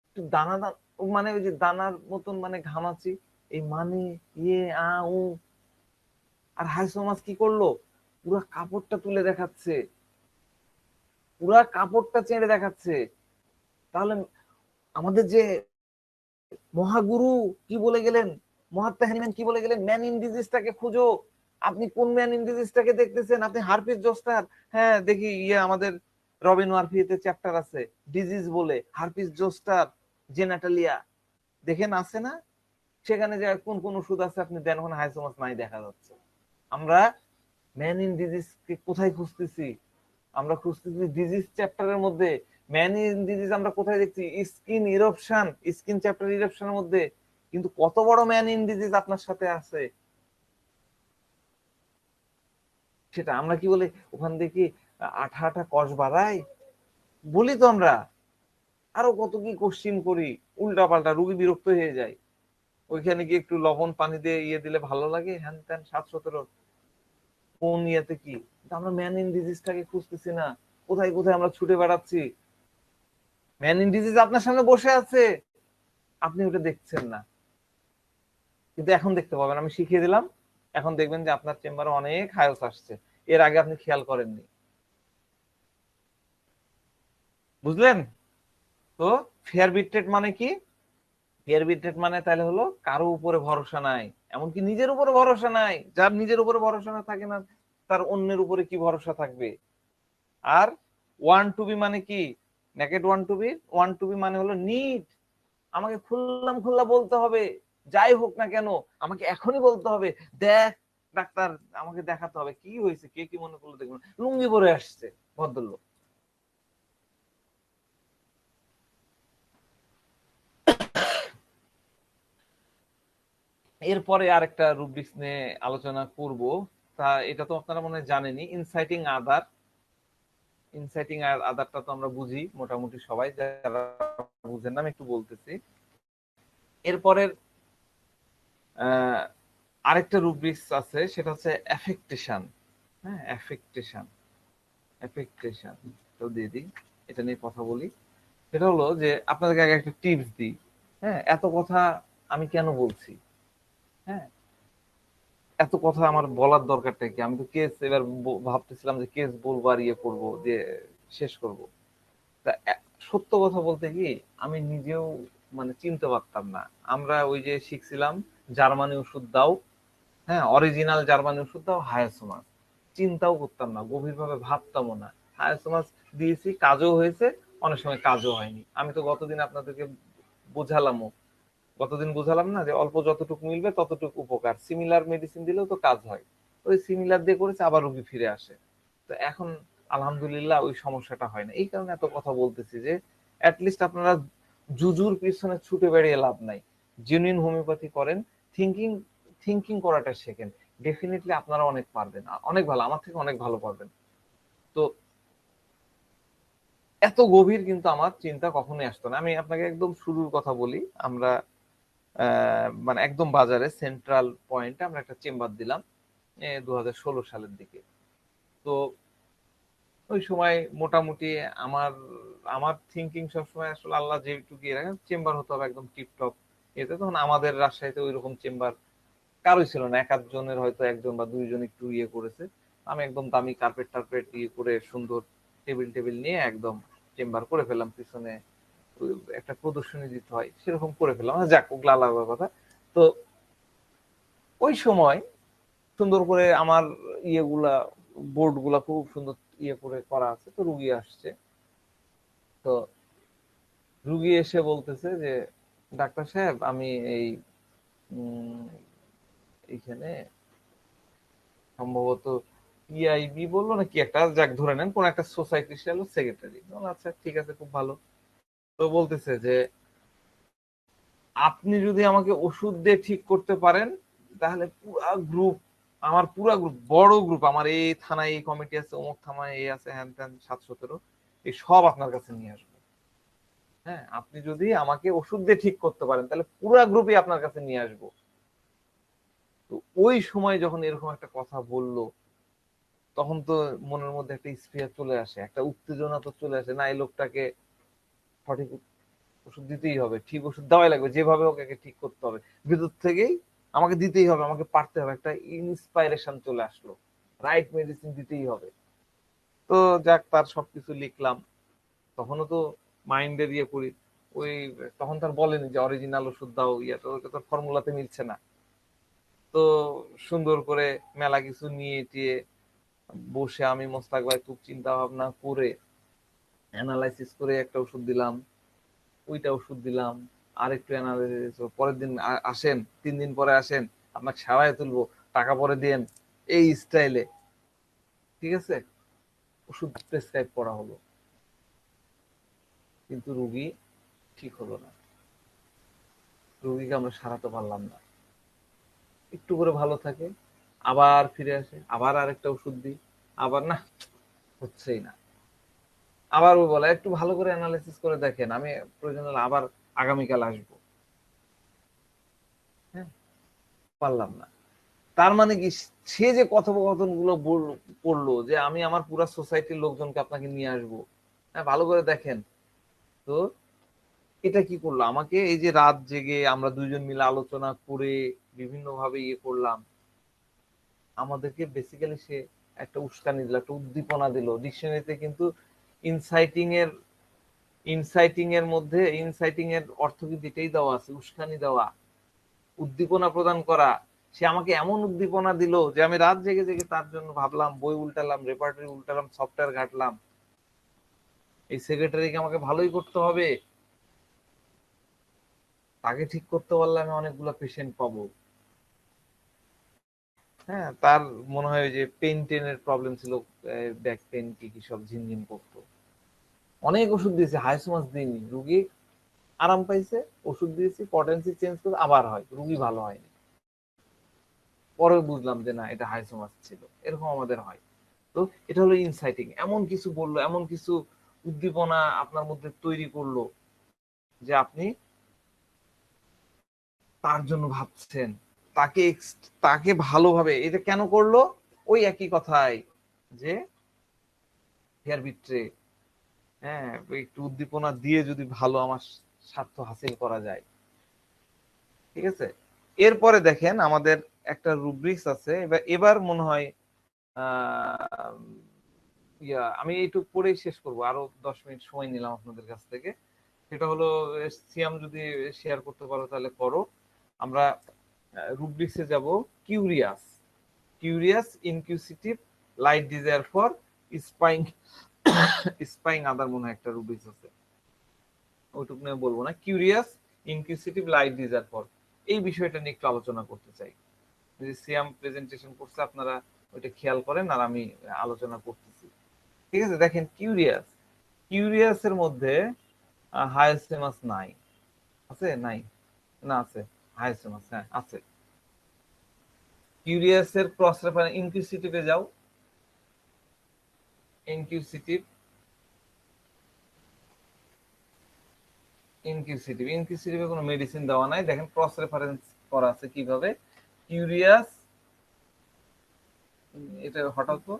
Speaker 1: একটু দানা দানা, মানে ওই যে দানার মতন মানে ঘামাচি, এই মানে আ উ। আর হাইসোমাস কি করলো, পুরা কাপড়টা তুলে দেখাচ্ছে, পুরা কাপড়টা চেড়ে দেখাচ্ছে। তাহলে আমাদের যে মহাগুরু কি বলে গেলেন, মহাত্মা হ্যানিম্যান কি বলে গেলেন, ম্যান ইন ডিজিজটাকে খুঁজো। আপনি কোন ম্যান ইন ডিজিজটাকে দেখতেছেন? আপনি হারপিস জোস্টার, হ্যাঁ দেখি আমাদের রবিন ওয়ারফিতে চ্যাপ্টার আছে ডিজিজ বলে, হারপিস জোস্টার, জেনাটালিয়া, দেখেন আছে না? সেখানে যে কোন কোন ওষুধ আছে আপনি দেন, ওখানে হাইসোমাস নাই দেখা যাচ্ছে। আমরা ম্যান ইন ডিজিজ কে কোথায় খুঁজতেছি? আমরা খুঁজতেছি ডিজিজ চ্যাপ্টারের মধ্যে। ম্যান ইন ডিজিজ আমরা কোথায় দেখছি? স্কিন ইরপশন, স্কিন চ্যাপ্টার ইরপশনের মধ্যে। কিন্তু কত বড় ম্যান ইন ডিজিজ আপনার সাথে আছে সেটা আমরা কি বলে, ওখান থেকে আঠা আঠা কষ বাড়াই বলি তো আমরা, আরো কত কি কোশ্চিন করি, উল্টা পাল্টা, রুগী বিরক্ত হয়ে যায়। ওইখানে গিয়ে একটু লবণ পানি দিয়ে দিলে ভালো লাগে, হ্যান ত্যান 7-17 কোন ইয়েতে কি। আমরা ম্যান ইন ডিজিজটাকে খুঁজতেছি না, কোথায় কোথায় আমরা ছুটে বেড়াচ্ছি। ম্যান ইন ডিজিজ আপনার সামনে বসে আছে, আপনি ওটা দেখছেন না, কিন্তু এখন দেখতে পাবেন, আমি শিখিয়ে দিলাম। এখন দেখবেন যে আপনার চেম্বারে অনেক হায়স আসছে, এর আগে আপনি খেয়াল করেননি। বুঝলেন? তো ফেয়ার বিট্রেট মানে কি? ফেয়ার বিট্রেট মানে তাহলে হলো কারো উপরে ভরসা নাই, এমনকি নিজের উপরে ভরসা নাই। যার নিজের উপরে ভরসা না থাকে না, তার অন্যের উপরে কি ভরসা থাকবে? আর ওয়ান টু বি মানে কি? নেকেড ওয়ান টু বি মানে হলো নিড। আমাকে খুললাম খুল্লা বলতে হবে, যাই হোক না কেন আমাকে এখনই বলতে হবে, দেখ ডাক্তার, আমাকে দেখাতে হবে কি হয়েছে, কে কি মনে করলো দেখুন, লুঙ্গি পরে আসছে ভদ্রলোক। এরপরে আরেকটা রুব্রিক্স নিয়ে আলোচনা করব। তা এটা তো আপনারা মনে হয় জানেনই, ইনসাইটিং আদারটা তো আমরা বুঝি মোটামুটি সবাই, যারা বুঝেন না আমি একটু বলতেছি। এরপরের আরেকটা রুব্রিক্স আছে, সেটা হচ্ছে অ্যাফেক্টেশন। হ্যাঁ, অ্যাফেক্টেশন তো দিয়ে দিই, এটা নিয়ে কথা বলি। সেটা হলো যে আপনাদেরকে আগে একটা টিপস দিই। হ্যাঁ, এত কথা আমি কেন বলছি? হ্যাঁ, এত কথা আমার বলার দরকারটা কি? আমি তো কেস এবার ভাবতেছিলাম যে কেস বলবো আর ইয়ে করবো, যে শেষ করব। তা সত্য কথা বলতে কি, আমি নিজেও মানে চিনতে পারতাম না। আমরা ওই যে শিখছিলাম জার্মানি ওষুধ দাও, হ্যাঁ, অরিজিনাল জার্মানি ওষুধ দাও, হায়াসোমাস। চিন্তাও করতাম না, গভীরভাবে ভাবতামও না। হায়াসোমাস দিয়েছি, কাজও হয়েছে, অনেক সময় কাজও হয়নি। আমি তো গতদিন আপনাদেরকে বোঝালামও, গতদিন বোঝালাম না যে অল্প যতটুকু মিলবে ততটুকু উপকার, সিমিলার মেডিসিন দিলেও তো কাজ হয়। ওই সিমিলার দিয়ে করেছে, আবার রোগী ফিরে আসে। তো এখন আলহামদুলিল্লাহ ওই সমস্যাটা হয় না। এই কারণে এত কথা বলতেছি যে অ্যাটলিস্ট আপনারা জুজুর পিছনে ছুটে বেড়িয়ে লাভ নাই, জেনুইন হোমিওপ্যাথি করেন, থিঙ্কিং থিঙ্কিং করাটা শেখেন। ডেফিনেটলি আপনারা অনেক পারবেন, অনেক ভালো, আমার থেকে অনেক ভালো পারবেন। তো এত গভীর কিন্তু আমার চিন্তা কখনোই আসতো না। আমি আপনাকে একদম শুরুর কথা বলি। আমরা মানে একদম বাজারে সেন্ট্রাল পয়েন্টে আমরা একটা চেম্বার দিলাম 2016 সালের দিকে। তো ওই সময় মোটামুটি আমার আমার থিঙ্কিং সবসময় আসলে আল্লাহ যেটুকু রাখেন, চেম্বার হতে হবে একদম টিপটপ। এতে তখন আমাদের রাজশাহীতে ওই রকম চেম্বার কারোই ছিল না, এক আধজনের হয়তো একজন বা দুইজন একটু ইয়ে করেছে। আমি একদম দামি কার্পেট টার্পেট ইয়ে করে সুন্দর টেবিল টেবিল নিয়ে একদম চেম্বার করে ফেললাম। পিছনে একটা প্রদর্শনী দিতে হয়, সেরকম করে ফেললাম। যাক, ওগুলা আলাদা কথা। তো ওই সময় সুন্দর করে আমার ইয়েগুলা, বোর্ড গুলা খুব সুন্দর ইয়ে করে করা আছে। তো রুগী আসছে, তো রুগী এসে বলতেছে যে ডাক্তার সাহেব, আমি এই এইখানে সম্ভবত পিআইবি বললো না কি একটা, যাক ধরে নেন কোন একটা সোসাইটি সেক্রেটারি। আচ্ছা ঠিক আছে, খুব ভালো। তো বলতেছে যে আপনি যদি আমাকে ওষুধ দিয়ে ঠিক করতে পারেন, তাহলে পুরা গ্রুপ, আমার পুরা গ্রুপ, বড় গ্রুপ, আমার এই থানায় এই কমিটি আছে, অমুক থানায় এই আছে, হ্যান ত্যান 7-17, এই সব আপনার কাছে নিয়ে আসবো। হ্যাঁ, আপনি যদি আমাকে ওষুধ দিয়ে ঠিক করতে পারেন, তাহলে পুরা গ্রুপই আপনার কাছে নিয়ে আসবো। তো ওই সময় যখন এরকম একটা কথা বললো, তখন তো মনের মধ্যে একটা স্পৃহা চলে আসে, একটা উত্তেজনা তো চলে আসে, না এই লোকটাকে সঠিক ওষুধ দিতেই হবে, ঠিক ওষুধ দেওয়াই লাগবে, যেভাবে ওকে ঠিক করতে হবে, ভিতর থেকেই আমাকে দিতেই হবে, আমাকে পারতে হবে। একটা ইন্সপাইরেশন চলে আসলো, রাইট মেডিসিন দিতেই হবে। তো যাক, তার সবকিছু লিখলাম। তখনও তো মাইন্ডের ইয়ে করি, ওই তখন তার বলেনি যে অরিজিনাল ওষুধ দাও, ইয়ে তো ফর্মুলাতে মিলছে না। তো সুন্দর করে মেলা কিছু নিয়ে টিয়ে বসে আমি মোস্তাক ভাই খুব চিন্তা ভাবনা করে অ্যানালাইসিস করে একটা ওষুধ দিলাম, ওইটা ওষুধ দিলাম, আরেকটু অ্যানালাইসিস, পরের দিন আসেন, 3 দিন পরে আসেন, আপনাকে সারায় তুলবো, টাকা পরে দিয়েন, এই স্টাইলে। ঠিক আছে, ওষুধ প্রেসক্রাইব করা হলো, কিন্তু রুগী ঠিক হলো না। রুগীকে আমরা সারাতে পারলাম না। একটু করে ভালো থাকে, আবার ফিরে আসে, আবার আরেকটা ওষুধ দিই, আবার না, হচ্ছেই না। আবার ও বলে একটু ভালো করে অ্যানালাইসিস করে দেখেন, আমি প্রয়োজন হলে আবার আগামীকাল আসবো। হ্যাঁ, পারলাম না। তার মানে কি, সে যে কথোপকথন গুলো করলো যে আমি আমার পুরো সোসাইটির লোকজনকে আপনাকে নিয়ে আসবো, হ্যাঁ ভালো করে দেখেন। তো এটা কি করলো, আমাকে এই যে রাত জেগে আমরা দুইজন মিলে আলোচনা করে বিভিন্ন ভাবে ইয়ে করলাম, আমাদেরকে বেসিক্যালি সে একটা উস্কানি দিল, একটা উদ্দীপনা দিল। ডিকশনারিতে কিন্তু ইনসাইটিং এর ইনসাইটিং এর মধ্যে, ইনসাইটিং এর অর্থ কিন্তু এটাই দেওয়া আছে, উস্কানি দেওয়া, উদ্দীপনা প্রদান করা। সে আমাকে এমন উদ্দীপনা দিল যে আমি রাত জেগে জেগে তার জন্য ভাবলাম, বই উল্টালাম, রেপার্টরি উল্টালাম, সফটওয়্যার ঘাটলাম। এই সেক্রেটারিকে আমাকে ভালোই করতে হবে, তাকে ঠিক করতে পারলে আমি অনেকগুলো পেশেন্ট পাবো। হ্যাঁ, তার মনে হয় যে পেন টেনের প্রবলেম ছিল, ব্যাক পেন কি কি সব ঝিনঝিন করতো, অনেক ওষুধ দিয়েছে, হাইসোমাস দিইনি, রুগী আরাম পাইছে, ওষুধ দিয়েছি, পটেন্সি চেঞ্জ করে আবার হয়, রুগী ভালো হয়নি। পরে বুঝলাম যে না, এটা হাইসোমাস ছিল। এরকম আমাদের হয়। তো এটা হলো ইনসাইটিং, এমন কিছু বললো, এমন কিছু উদ্দীপনা আপনার মধ্যে তৈরি করলো যে আপনি তার জন্য ভাবছেন, তাকে তাকে ভালোভাবে। এটা কেন করলো? ওই একই কথাই যে হেয়ার বিট্রে, হ্যাঁ, একটু উদ্দীপনা দিয়ে যদি ভালো আমার স্বার্থ হাসিল করা যায়। ঠিক আছে, এরপরে দেখেন আমাদের একটা রুব্রিক্স আছে। এবার মনে হয় আমি এইটুকু পড়েই শেষ করব, আরো 10 মিনিট সময় নিলাম আপনাদের কাছ থেকে। সেটা হলো, সিয়াম যদি শেয়ার করতে পারো তাহলে করো। আমরা রুব্রিক্সে যাব। Curious, curious, inquisitive, light desire for, spying, spying other মনে হয় একটা রুব্রিক্স আছে, ওইটুকু নিয়ে বলবো না। Curious, inquisitive, light desire for, এই বিষয়টা নিয়ে একটু আলোচনা করতে চাই। যদি সিয়াম প্রেজেন্টেশন করছে আপনারা ওইটা খেয়াল করেন, আর আমি আলোচনা করতেছি। ঠিক আছে, দেখেন কিউরিয়াস, কিউরিয়াস এর মধ্যে হায়াসেমাস নাই, আছে? নাই না, আছে হায়াসেমাস, হ্যাঁ আছে। কিউরিয়াস এর ক্রস রেফারেন্স, ইনকিউসিটিভে যাও, ইনকিউসিটিভ, ইনকিউসিটিভ, ইনকিউসিটিভে কোনো মেডিসিন দেওয়া নাই। দেখেন ক্রস রেফারেন্স করা আছে কিভাবে। কিউরিয়াস, এটা হঠাৎ তো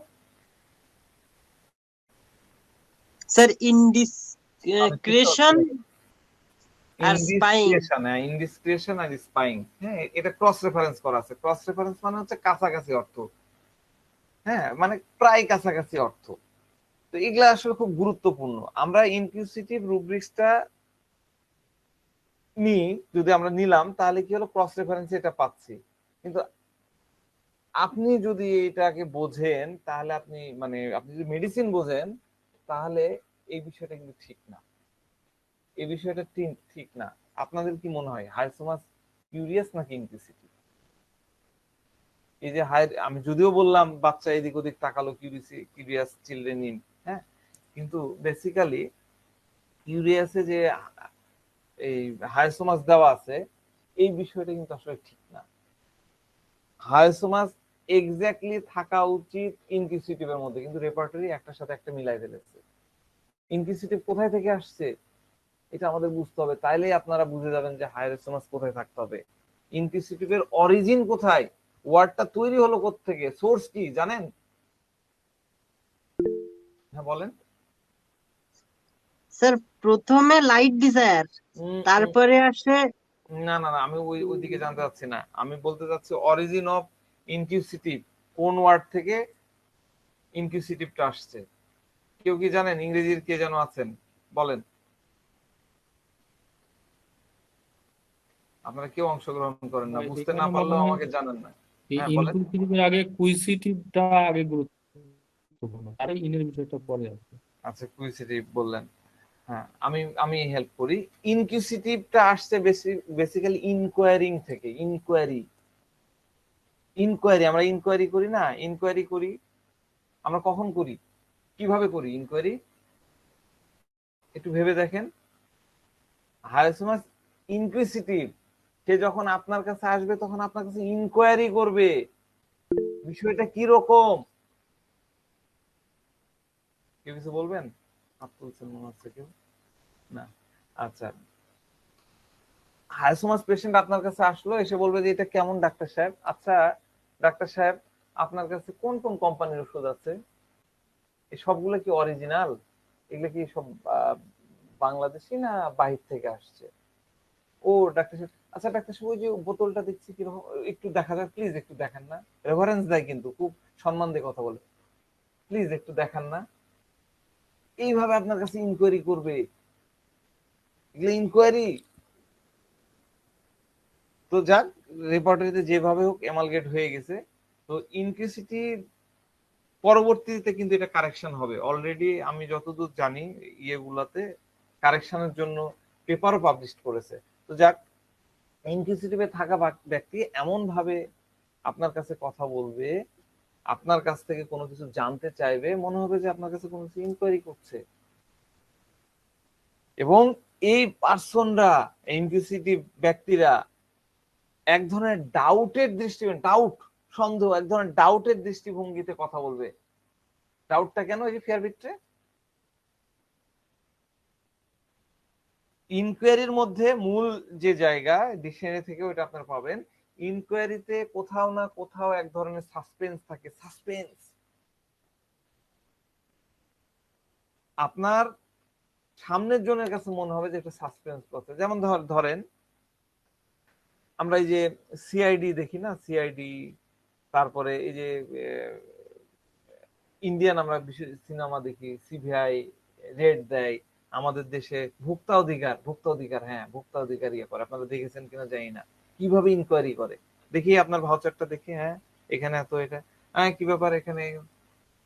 Speaker 3: স্যার ইনডিসক্রিশন আর স্পাইং।
Speaker 1: ইনডিসক্রিশন আর স্পাইং, হ্যাঁ, এটা ক্রস রেফারেন্স করা আছে। ক্রস রেফারেন্স মানে হচ্ছে কাছাকাছি অর্থ, হ্যাঁ, মানে প্রায় কাছাকাছি অর্থ। তো এগুলা আসলে খুব গুরুত্বপূর্ণ। আমরা ইনকিউসিটিভ রুব্রিক্সটা যদি আমরা নিলাম, তাহলে কি হলো, ক্রস রেফারেন্স এটা পাচ্ছি। কিন্তু আপনি যদি এটাকে বোঝেন, তাহলে আপনি আপনি যদি মেডিসিন বোঝেন, তাহলে এই বিষয়টা কিন্তু ঠিক না, এই বিষয়টা ঠিক না। আপনাদের কি মনে হয়, হাইসোমাস কিউরিয়াস নাকি ইনকিউসিটিভ? এই যে আমি যদিও বললাম বাচ্চা এদিক ওদিক তাকালো, কিউরিয়াস চিলড্রেন ইন, হ্যাঁ, কিন্তু বেসিক্যালি কিউরিয়াসে যে এই হাইসোমাস দেওয়া আছে, এই বিষয়টা কিন্তু আসলে ঠিক না। হাইসোমাস এক্স্যাক্টলি থাকা উচিত ইনকিউসিটিভের মধ্যে, কিন্তু রেপার্টরি একটার সাথে একটা মিলাই ফেলেছে। ইনকিউসিটিভ কোথায় থেকে আসছে এটা আমাদের বুঝতে হবে, তাইলেই আপনারা বুঝে যাবেন যে হাইসোমাস কোথায় থাকতে হবে, ইনকিউসিটিভের অরিজিন কোথায়, ওয়ার্ডটা তৈরি হলো কোত্থেকে, সোর্স কি জানেন? হ্যাঁ বলেন।
Speaker 3: স্যার প্রথমে লাইট ডিজায়ার, তারপরে আসে।
Speaker 1: না না না, আমি ওইদিকে জানতে চাচ্ছি না, আমি বলতে চাচ্ছি অরিজিন অফ ইনকিউসিটিভ, কোন ওয়ার্ড থেকে ইনকিউসিটিভটা আসছে। কেউ কি জানেন? ইংরেজির কে যেন আছেন, বলেন। আপনারা কেউ অংশগ্রহণ করেন না, বুঝতে না পারলেও আমাকে জানেন না। হ্যাঁ বলেন।
Speaker 2: ইনকিউসিটিভের আগে কুইসিটিভটা আগে গুরুত্বপূর্ণ, আর ইনের বিষয়টা পরে আসবে।
Speaker 1: আচ্ছা, কুইসিটিভ বললেন, হ্যাঁ, আমি হেল্প করি। ইনকিউসিটিভটা আসছে বেসিক্যালি ইনকোয়ারিং থেকে। ইনকোয়ারি, আমরা ইনকোয়ারি করি না, ইনকোয়ারি করি আমরা কখন করি, কিভাবে করি ইনকোয়ারি, একটু ভেবে দেখেন। হায়াসোমাস ইনকুইজিটিভ, সে যখন আপনার কাছে আসবে তখন আপনার কাছে ইনকোয়ারি করবে বিষয়টা কি রকম। কেউ কিছু বলবেন? হাত তুলছেন মনে হচ্ছে কেউ, না। আচ্ছা, হায়াসোমাস পেশেন্ট আপনার কাছে আসলো, এসে বলবে যে এটা কেমন ডাক্তার সাহেব? আচ্ছা ডাক্তার সাহেব, আপনার কাছে কোন কোন কোম্পানির ওষুধ আছে? এই সবগুলো কি অরিজিনাল? এগুলো কি সব বাংলাদেশি না বাহির থেকে আসছে? ও ডাক্তার সাহেব, আচ্ছা ডাক্তার সাহেব, ওই যে বোতলটা দেখছি কিরকম, একটু দেখা যায় প্লিজ, একটু দেখান না। রেফারেন্স দেয় কিন্তু খুব সম্মান দিয়ে কথা বলে, প্লিজ একটু দেখান না। এইভাবে আপনার কাছে ইনকোয়ারি করবে। এগুলো ইনকোয়ারি। তো যাক, রেপার্টরিতে যেভাবে হোক এমালগেট হয়ে গেছে। তো ইনকিউসিটি পরবর্তীতে কিন্তু এটা কারেকশন হবে। অলরেডি আমি যতদূর জানি ইয়েগুলাতে কারেকশনের জন্য পেপারও পাবলিশ করেছে। তো যাক, ইনকিউসিটিভে থাকা ব্যক্তি এমন ভাবে আপনার কাছে কথা বলবে, আপনার কাছ থেকে কোনো কিছু জানতে চাইবে, মনে হবে যে আপনার কাছে কোনো কিছু ইনকোয়ারি করছে। এবং এই পার্সনরা, ইনকিউসিটিভ ব্যক্তিরা এক ধরনের ডাউটের দৃষ্টিভঙ্গি, সন্দেহ, এক ধরনের ডাউটের দৃষ্টিভঙ্গিতে কথা বলবে। ডাউটটা কেন? এই যে ফেয়ার বিট্রে ইনকোয়ারির মধ্যে মূল যে জায়গা, ডিকশনারি থেকে ওইটা আপনারা পাবেন। ইনকোয়ারিতে কোথাও না কোথাও এক ধরনের সাসপেন্স থাকে। সাসপেন্স আপনার সামনের জনের কাছে মনে হবে যে একটা সাসপেন্স করছে। যেমন ধরেন আমরা এই যে সিআইডি দেখি না, সিআইডি, তারপরে এই যে ইন্ডিয়ান আমরা সিনেমা দেখি, সিবিআই রেড দেয়। আমাদের দেশে ভোক্তা অধিকার, হ্যাঁ ভোক্তা অধিকার ইয়ে করে, আপনারা দেখেছেন কিনা জানি না, কিভাবে ইনকোয়ারি করে। দেখি আপনার ভাউচারটা দেখি, হ্যাঁ এখানে এত, এটা হ্যাঁ কি ব্যাপার এখানে,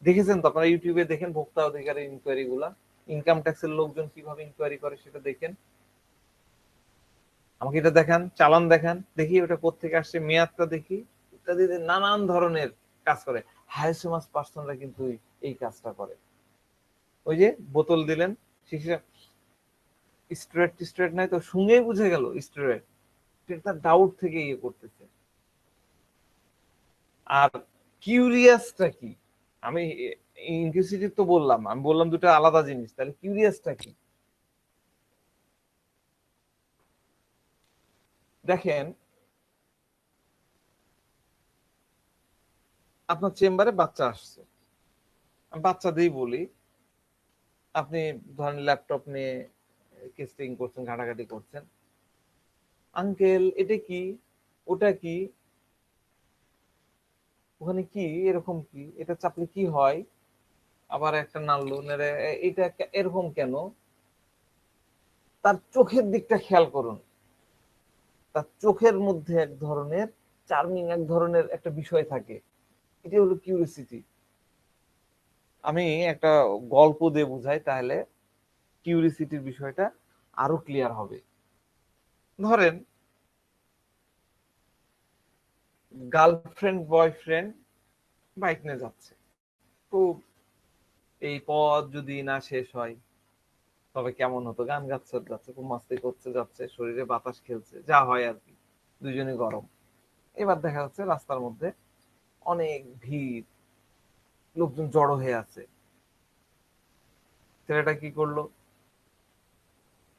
Speaker 1: দেখেছেন তো আপনারা ইউটিউবে দেখেন ভোক্তা অধিকারের ইনকোয়ারি গুলা, ইনকাম ট্যাক্সের লোকজন কিভাবে ইনকোয়ারি করে সেটা দেখেন। আমাকে এটা দেখান, চালান দেখান, দেখি ওটা কোত্থেকে আসছে, মেয়াদটা দেখি, ইত্যাদি নানান ধরনের কাজ করে। হায়াসমাস পার্সনরা কিন্তু এই কাজটা করে। ওই যে বোতল দিলেন, শিশিরা স্ট্রেট নাই তো, শুনেই বুঝে গেল স্ট্রেট, তার ডাউট থেকে ইয়ে করতেছে। আর কিউরিয়াসটা কি? আমি ইনকিউসিটিভ তো বললাম, আমি বললাম দুটো আলাদা জিনিস, তাহলে কিউরিয়াসটা কি? দেখেন, আপনার চেম্বারে বাচ্চা আসছে, আমি বাচ্চাদেরই বলি, আপনি ধরেন ল্যাপটপ নিয়ে কেস্টিং করছেন, ঘাটাঘাটি করছেন, আঙ্কেল এটা কি, ওটা কি, ওখানে কি, এরকম কি, এটা চাপলে কি হয়, আবার একটা নাড়লো নেড়ে, এটা এরকম কেন। তার চোখের দিকটা খেয়াল করুন, তার চোখের মধ্যে এক ধরনের চার্মিং, এক ধরনের একটা বিষয় থাকে, এটা হলো কিউরিসিটি। আমি একটা গল্প দিয়ে বুঝাই, তাহলে কিউরিসিটির বিষয়টা আরো ক্লিয়ার হবে। ধরেন গার্লফ্রেন্ড বয়ফ্রেন্ড বাইক নিয়ে যাচ্ছে, খুব, এই পথ যদি না শেষ হয় তবে কেমন হতো, গান গাচ্ছে যাচ্ছে, খুব মাস্তি করছে যাচ্ছে, শরীরে বাতাস খেলছে, যা হয় আর কি, দুজনে গরম। এবার দেখা যাচ্ছে রাস্তার মধ্যে অনেক ভিড়, লোকজন জড়ো হয়ে আছে। ছেলেটা কি করলো,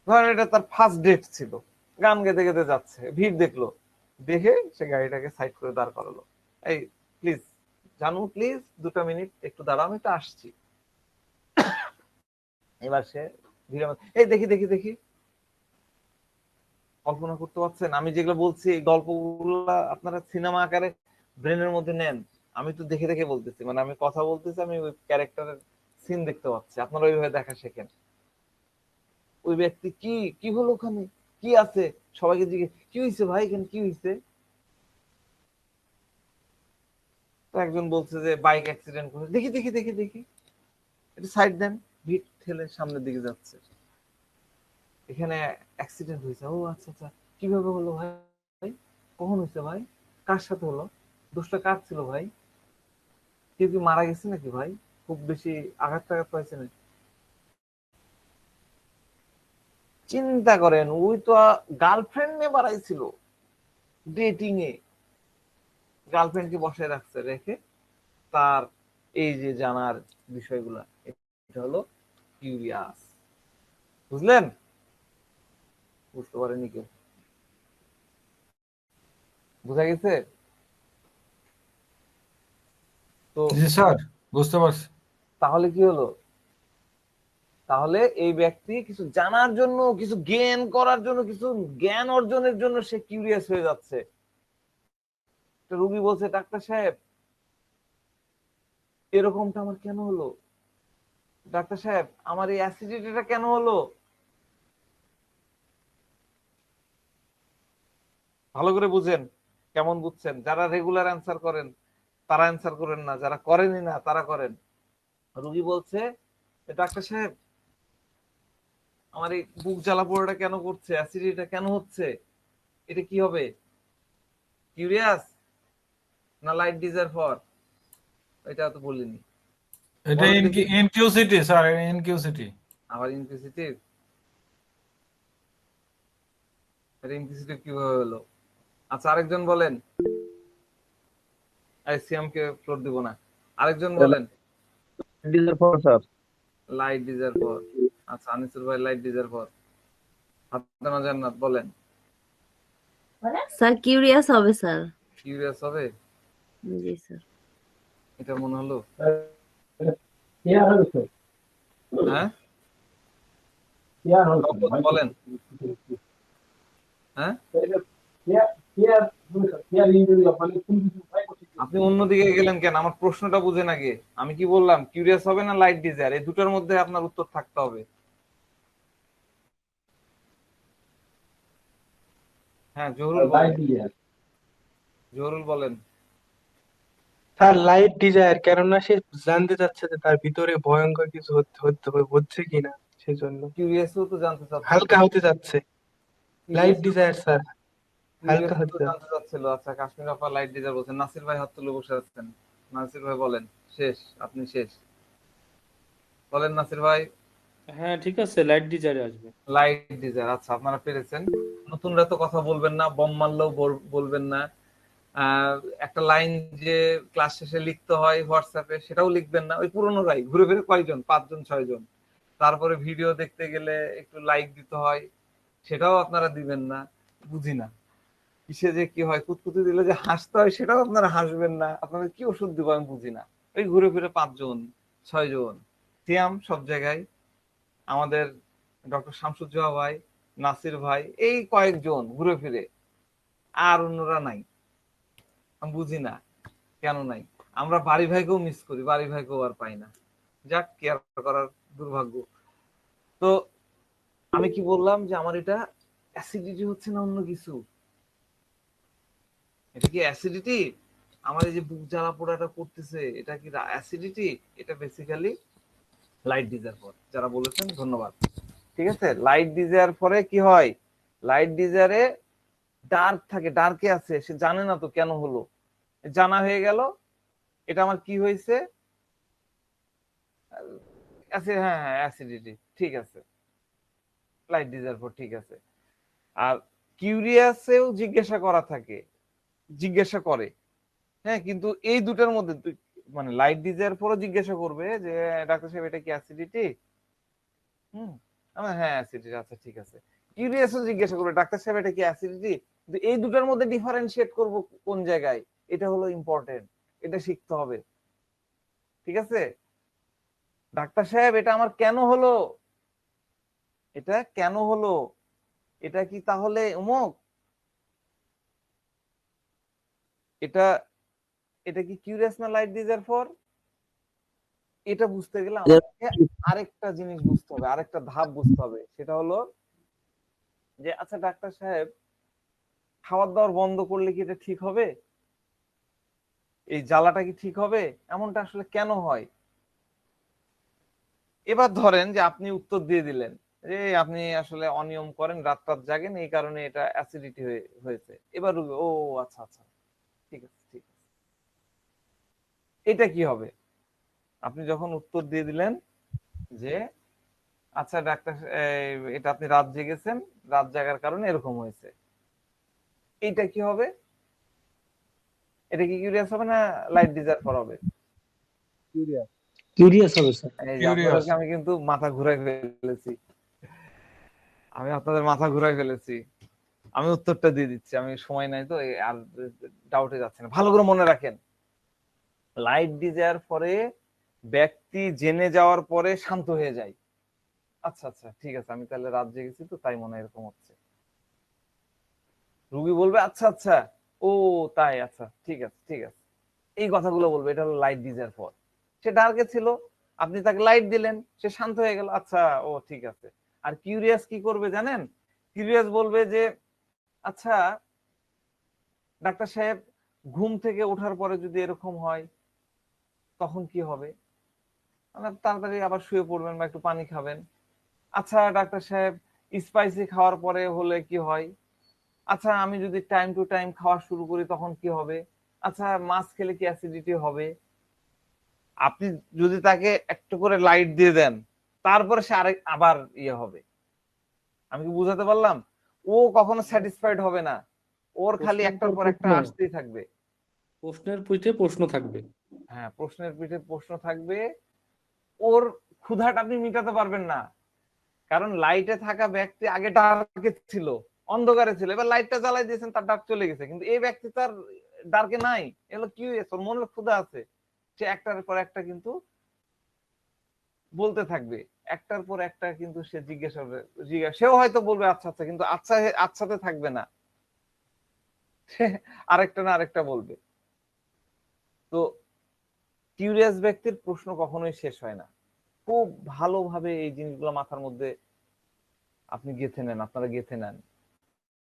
Speaker 1: ধরেন এটা তার ফার্স্ট ডেট ছিল, গান গেতে গেতে যাচ্ছে, ভিড় দেখলো, দেখে সে গাড়িটাকে সাইড করে দাঁড় করালো। এই প্লিজ জানু, প্লিজ 2 মিনিট একটু দাঁড়াও, আমি তো আসছি। এবার সে ভিড়ের মধ্যে, এই দেখি দেখি দেখি, কল্পনা করতে পারছেন আমি যেগুলো বলছি, এই গল্পগুলো আপনারা সিনেমা আকারে ব্রেনের মধ্যে নেন। আমি তো দেখে দেখে বলতেছি, মানে আমি কথা বলতেছি, আমি ওই ক্যারেক্টারের সিন দেখতে পাচ্ছি, আপনারা ওইভাবে দেখা শেখেন। ওই ব্যক্তি কি, কি হলো ওখানে, কি আছে, সবাইকে জিজ্ঞেস, কি হয়েছে ভাই, এখানে কি হয়েছে। তো একজন বলছে যে বাইক অ্যাক্সিডেন্ট করেছে, দেখি দেখি দেখি দেখি, একটু সাইড দেন, ভিড় ঠেলে সামনের দিকে যাচ্ছে, এখানে অ্যাক্সিডেন্ট হয়েছে। ও আচ্ছা আচ্ছা, কিভাবে হলো ভাই, কখন হয়েছে ভাই, কার সাথে হলো, দোষটা কার ছিল ভাই, কেউ কি মারা গেছে নাকি ভাই, খুব বেশি আঘাত টাঘাত পাইছে নাকি। চিন্তা করেন, ওই তো গার্লফ্রেন্ড নিয়ে বাড়াইছিল, ডেটিং এ গার্লফ্রেন্ডকে বসায় রাখছে, রেখে তার এই যে জানার বিষয়গুলা, এটা হলো কিউরিয়াস। বুঝলেন? বুঝতে পারেনি কেউ? বুঝা গেছে? তো
Speaker 6: জি স্যার, বুঝতে পারছি।
Speaker 1: তাহলে কি হলো, তাহলে এই ব্যক্তি কিছু জানার জন্য, কিছু জ্ঞান করার জন্য, কিছু জ্ঞান অর্জনের জন্য সে কিউরিয়াস হয়ে যাচ্ছে। রুগী বলছে, ডাক্তার সাহেব এরকমটা আমার কেন হলো, ডাক্তার সাহেব আমার এই অ্যাসিডিটিটা কেন হলো, ভালো করে বুঝেন, কেমন বুঝছেন? যারা রেগুলার অ্যান্সার করেন তারা অ্যান্সার করেন না, যারা করেনই না তারা করেন। রুগী বলছে, ডাক্তার সাহেব আমার এই বুক জ্বালা পোড়াটা কেন করছে, অ্যাসিডিটিটা কেন হচ্ছে, এটা কি হবে? কিউরিয়াস না লাইট ডিজার ফর? এটা তো বলিনি।
Speaker 6: এটা
Speaker 1: বলেন দেখি।
Speaker 6: এনকিউসিটি স্যার, এনকিউসিটি।
Speaker 1: আবার ইনকুইজিটিভ? এটা ইনকুইজিটিভ কিভাবে হলো? আচ্ছা আরেকজন বলেন। সিএম কে ফ্লোর দিব না। আরেকজন বলেন।
Speaker 7: Desire for sir.
Speaker 1: Light desire for. আচ্ছা আনিসুর ভাই লাইট ডিজার ফর। ফাতেমা জান্নাত বলেন।
Speaker 8: স্যার কিউরিয়াস হবে স্যার।
Speaker 1: কিউরিয়াস হবে?
Speaker 8: জি স্যার।
Speaker 1: এটা মনে হলো।
Speaker 7: ইয়ার হবে স্যার।
Speaker 1: হ্যাঁ
Speaker 7: ইয়ার হবে
Speaker 1: বলেন। হ্যাঁ আপনি অন্যদিকে গেলেন কেন? আমার প্রশ্নটা বুঝেন আগে। আমি কি বললাম, কিউরিয়াস হবে না লাইট ডিজায়ার? এই দুটোর মধ্যে আপনার উত্তর থাকতে হবে। হ্যাঁ জহুরুল বলেন। জহুরুল বলেন।
Speaker 9: তার লাইট ডিজায়ার, কেননা সে জানতে চাচ্ছে যে তার ভিতরে ভয়ঙ্কর কিছু হচ্ছে কিনা, সেজন্য
Speaker 1: কিউরিয়াসও তো জানতে চাচ্ছে।
Speaker 9: হালকা হতে যাচ্ছে। লাইট ডিজায়ার স্যার, হালকা
Speaker 1: কিউরিয়াসও তো
Speaker 9: হতে
Speaker 1: জানতে চাচ্ছিল। আচ্ছা কাশ্মীর আপা লাইট ডিজায়ার বলছেন। নাসির ভাই হাত তুলে বসে আছেন। নাসির ভাই বলেন। শেষ, আপনি শেষ। বলেন নাসির ভাই।
Speaker 2: হ্যাঁ ঠিক আছে, লাইট ডিজারে আসবে।
Speaker 1: Light desire. আচ্ছা আপনারা পেরেছেন। নতুনরা তো কথা বলবেন না, বম মারলেও বলবেন না। একটা লাইন যে ক্লাস শেষে লিখতে হয় হোয়াটসঅ্যাপে, সেটাও লিখবেন না। ওই পুরোনোরাই ঘুরে ফিরে কয়জন, 5 জন 6 জন। তারপরে ভিডিও দেখতে গেলে একটু লাইক দিতে হয়, সেটাও আপনারা দিবেন না। বুঝি না কিসে যে কি হয়, কুতকুতি দিলে যে হাসতে হয় সেটাও আপনারা হাসবেন না। আপনাদের কি ওষুধ দিব আমি বুঝি না। ওই ঘুরে ফিরে 5 জন 6 জন। সিয়াম সব জায়গায়, আমাদের ডক্টর শামসুজ্জোহা ভাই, নাসির ভাই, এই কয়েকজন ঘুরে ফিরে, আর অন্যরা নাই। আমি বুঝি না কেন নাই। আমরা বাড়ি ভাইকেও মিস করি, বাড়ি ভাইকেও আর পাই না। যাক, কেয়ার করার দুর্ভাগ্য। তো আমি কি বললাম যে আমার এটা অ্যাসিডিটি হচ্ছে না অন্য কিছু? এটা কি অ্যাসিডিটি? আমার এই যে বুক জ্বালা পোড়াটা করতেছে, এটা কি অ্যাসিডিটি? এটা বেসিক্যালি লাইট ডিজায়ার পর। যারা বলেছেন ধন্যবাদ। ঠিক আছে, লাইট ডিজায়ার পরে কি হয়? লাইট ডিজায়ারে ডার্ক থাকে, ডার্কে আছে, সে জানে না তো কেন হলো। জানা হয়ে গেল এটা আমার কি হয়েছে, হ্যাঁ হ্যাঁ অ্যাসিডিটি, ঠিক আছে, লাইট ডিজায়ার পর ঠিক আছে। আর কিউরিয়াসেও জিজ্ঞাসা করা থাকে, জিজ্ঞাসা করে। হ্যাঁ কিন্তু এই দুটার মধ্যে মানে লাইট ডিজায়ার পরও জিজ্ঞাসা করবে যে ডাক্তার সাহেব এটা কি অ্যাসিডিটি? হ্যাঁ অ্যাসিডিটি, আচ্ছা ঠিক আছে। কিউরিয়াসও জিজ্ঞাসা করবে ডাক্তার সাহেব এটা কি অ্যাসিডিটি? কিন্তু এই দুটার মধ্যে ডিফারেন্সিয়েট করব কোন জায়গায়, এটা হলো ইম্পর্টেন্ট। এটা শিখতে হবে। ঠিক আছে, ডাক্তার সাহেব এটা আমার কেন হলো, এটা কেন হলো, এটা কি তাহলে অমুক, এটা এটা কি কিউরিয়াস না লাইট ডিজায়ার ফর? এটা বুঝতে গেলে আমাকে আরেকটা জিনিস বুঝতে হবে, আরেকটা ধাপ বুঝতে হবে। সেটা হলো যে আচ্ছা ডাক্তার সাহেব খাবার দাবার বন্ধ করলে কি এটা ঠিক হবে? এই জ্বালাটা কি ঠিক হবে? এমনটা আসলে কেন হয়? এবার ধরেন যে আপনি উত্তর দিয়ে দিলেন যে আপনি আসলে অনিয়ম করেন, রাত রাত জাগেন, এই কারণে এটা অ্যাসিডিটি হয়েছে। এবার রুগী ও আচ্ছা আচ্ছা ঠিক আছে ঠিক আছে। এটা কি হবে? আপনি যখন উত্তর দিয়ে দিলেন যে আচ্ছা ডাক্তার এটা আপনি রাত জেগেছেন, রাত জাগার কারণে এরকম হয়েছে, এইটা কি হবে? এটা কি কিউরিয়াস হবে না লাইট ডিজায়ার ফর হবে?
Speaker 9: কিউরিয়াস হবে স্যার।
Speaker 1: এই যে আপনাদেরকে আমি কিন্তু মাথা ঘুরাই ফেলেছি, আমি আপনাদের মাথা ঘুরাই ফেলেছি। আমি উত্তরটা দিয়ে দিচ্ছি, আমি সময় নাই তো আর ডাউটে যাচ্ছে না। ভালো করে মনে রাখেন, লাইট ডিজায়ার পরে ব্যক্তি জেনে যাওয়ার পরে শান্ত হয়ে যায়। আচ্ছা আচ্ছা ঠিক আছে, আমি তাহলে রাত জেগেছি তো তাই মনে হয় এরকম হচ্ছে। রুগী বলবে আচ্ছা আচ্ছা, ও তাই, আচ্ছা ঠিক আছে ঠিক আছে, এই কথাগুলো বলবে। এটা হলো লাইট ডিজায়ার পর। সে ডার্কে ছিল, আপনি তাকে লাইট দিলেন, সে শান্ত হয়ে গেল, আচ্ছা ও ঠিক আছে। আর কিউরিয়াস কি করবে জানেন? কিউরিয়াস বলবে যে আচ্ছা ডাক্তার সাহেব ঘুম থেকে ওঠার পরে যদি এরকম হয় তখন কি হবে? মানে তাড়াতাড়ি আবার শুয়ে পড়বেন বা একটু পানি খাবেন। আচ্ছা ডাক্তার সাহেব স্পাইসি খাওয়ার পরে হলে কি হয়? আচ্ছা আমি যদি টাইম টু টাইম খাওয়া শুরু করি তখন কি হবে? আচ্ছা মাছ খেলে কি অ্যাসিডিটি হবে? আপনি যদি তাকে একটু করে লাইট দিয়ে দেন তারপরে সে আবার ইয়ে হবে। আমি কি বুঝাতে পারলাম? ও কখনো স্যাটিসফাইড হবে না, ওর খালি
Speaker 2: প্রশ্নের
Speaker 1: একটার
Speaker 2: পর
Speaker 1: পর একটা
Speaker 2: প্রশ্ন,
Speaker 1: আসতেই থাকবে।
Speaker 2: প্রশ্নের পিঠে প্রশ্ন থাকবে।
Speaker 1: হ্যাঁ, প্রশ্নের পিঠে প্রশ্ন থাকবে। ওর ক্ষুধাটা আপনি মিটাতে পারবেন না, কারণ লাইটে থাকা ব্যক্তি আগে ডার্কে ছিল, অন্ধকারে ছিল, এবার লাইটটা জ্বালাই দিয়েছেন তার ডার্ক চলে গেছে, কিন্তু এই ব্যক্তি তার ডার্কে নাই। এগুলো কি হয়েছে? ওর মনের ক্ষুধা আছে, সে একটার পর একটা কিন্তু বলতে থাকবে, একটার পর একটা কিন্তু সে জিজ্ঞাসা হবে, সেও হয়তো বলবে আচ্ছা আচ্ছা, কিন্তু আচ্ছা আচ্ছাতে থাকবে না, সে আরেকটা না আরেকটা বলবে। তো কিউরিয়াস ব্যক্তির প্রশ্ন কখনোই শেষ হয় না। খুব ভালোভাবে এই জিনিসগুলো মাথার মধ্যে আপনি গেঁথে নেন, আপনারা গেঁথে নেন।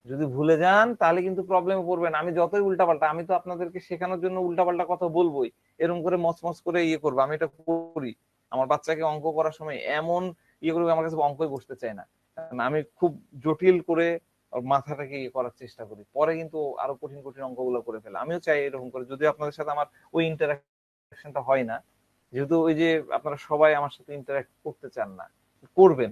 Speaker 1: যদি ভুলে যান তাহলে কিন্তু প্রবলেমে পড়বেন। আমি যতই উল্টাপাল্টা, আমি তো আপনাদেরকে শেখানোর জন্য উল্টাপাল্টা কথা বলবোই, এরকম করে মচমচ করে ইয়ে করবো, আমি এটা করি। আমার বাচ্চাকে অঙ্ক করার সময় এমন ইয়ে করবে, আমার কাছে অঙ্কই বসতে চায় না, কারণ আমি খুব জটিল করে ওর মাথাটাকে ইয়ে করার চেষ্টা করি, পরে কিন্তু আরো কঠিন কঠিন অঙ্কগুলো করে ফেলে। আমিও চাই এরকম করে, যদিও আপনাদের সাথে আমার ওই ইন্টারাকশনটা হয় না, যেহেতু ওই যে আপনারা সবাই আমার সাথে ইন্টারাক্ট করতে চান না। করবেন,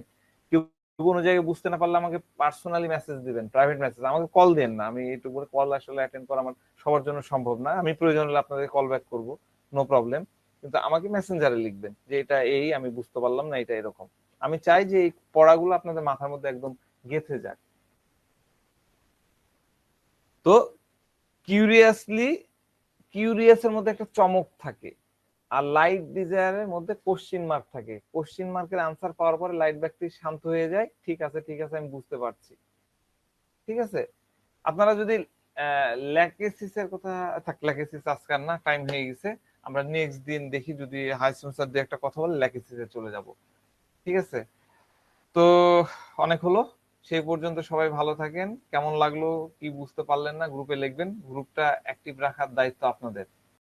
Speaker 1: কেউ কোনো জায়গায় বুঝতে না পারলে আমাকে পার্সোনালি মেসেজ দিবেন, প্রাইভেট মেসেজ, আমাকে কল দেন না। আমি একটু করে কল আসলে অ্যাটেন্ড করা আমার সবার জন্য সম্ভব না, আমি প্রয়োজন হলে আপনাদের কল ব্যাক করবো, নো প্রবলেম। কিন্তু আমাকে মেসেঞ্জারে লিখবেন যে এটা এই আমি বুঝতে পারলাম না, এটা এরকম। আমি চাই যে এই পড়াগুলো আপনাদের মাথার মধ্যে একদম গেঁথে যাক। তো কিউরিয়াসের মধ্যে একটা চমক থাকে, আর লাইট ডিজায়ারের মধ্যে কোশ্চিন মার্ক থাকে। কোশ্চিন মার্কের আনসার পাওয়ার পরে লাইট ব্যক্তি শান্ত হয়ে যায়, ঠিক আছে ঠিক আছে আমি বুঝতে পারছি, ঠিক আছে। আপনারা যদি ল্যাকেসিসের কথা থাক, ল্যাকেসিস আজকাল না, টাইম হয়ে গেছে, আমরা নেক্সট দিন দেখি, যদি হাইসুন স্যার দিয়ে একটা কথা বলে ল্যাকেসিসে চলে যাব, ঠিক আছে। তো অনেক হলো, সেই পর্যন্ত সবাই ভালো থাকেন। কেমন লাগলো কি বুঝতে পারলেন না গ্রুপে লিখবেন, গ্রুপটা অ্যাক্টিভ রাখার দায়িত্ব আপনাদের।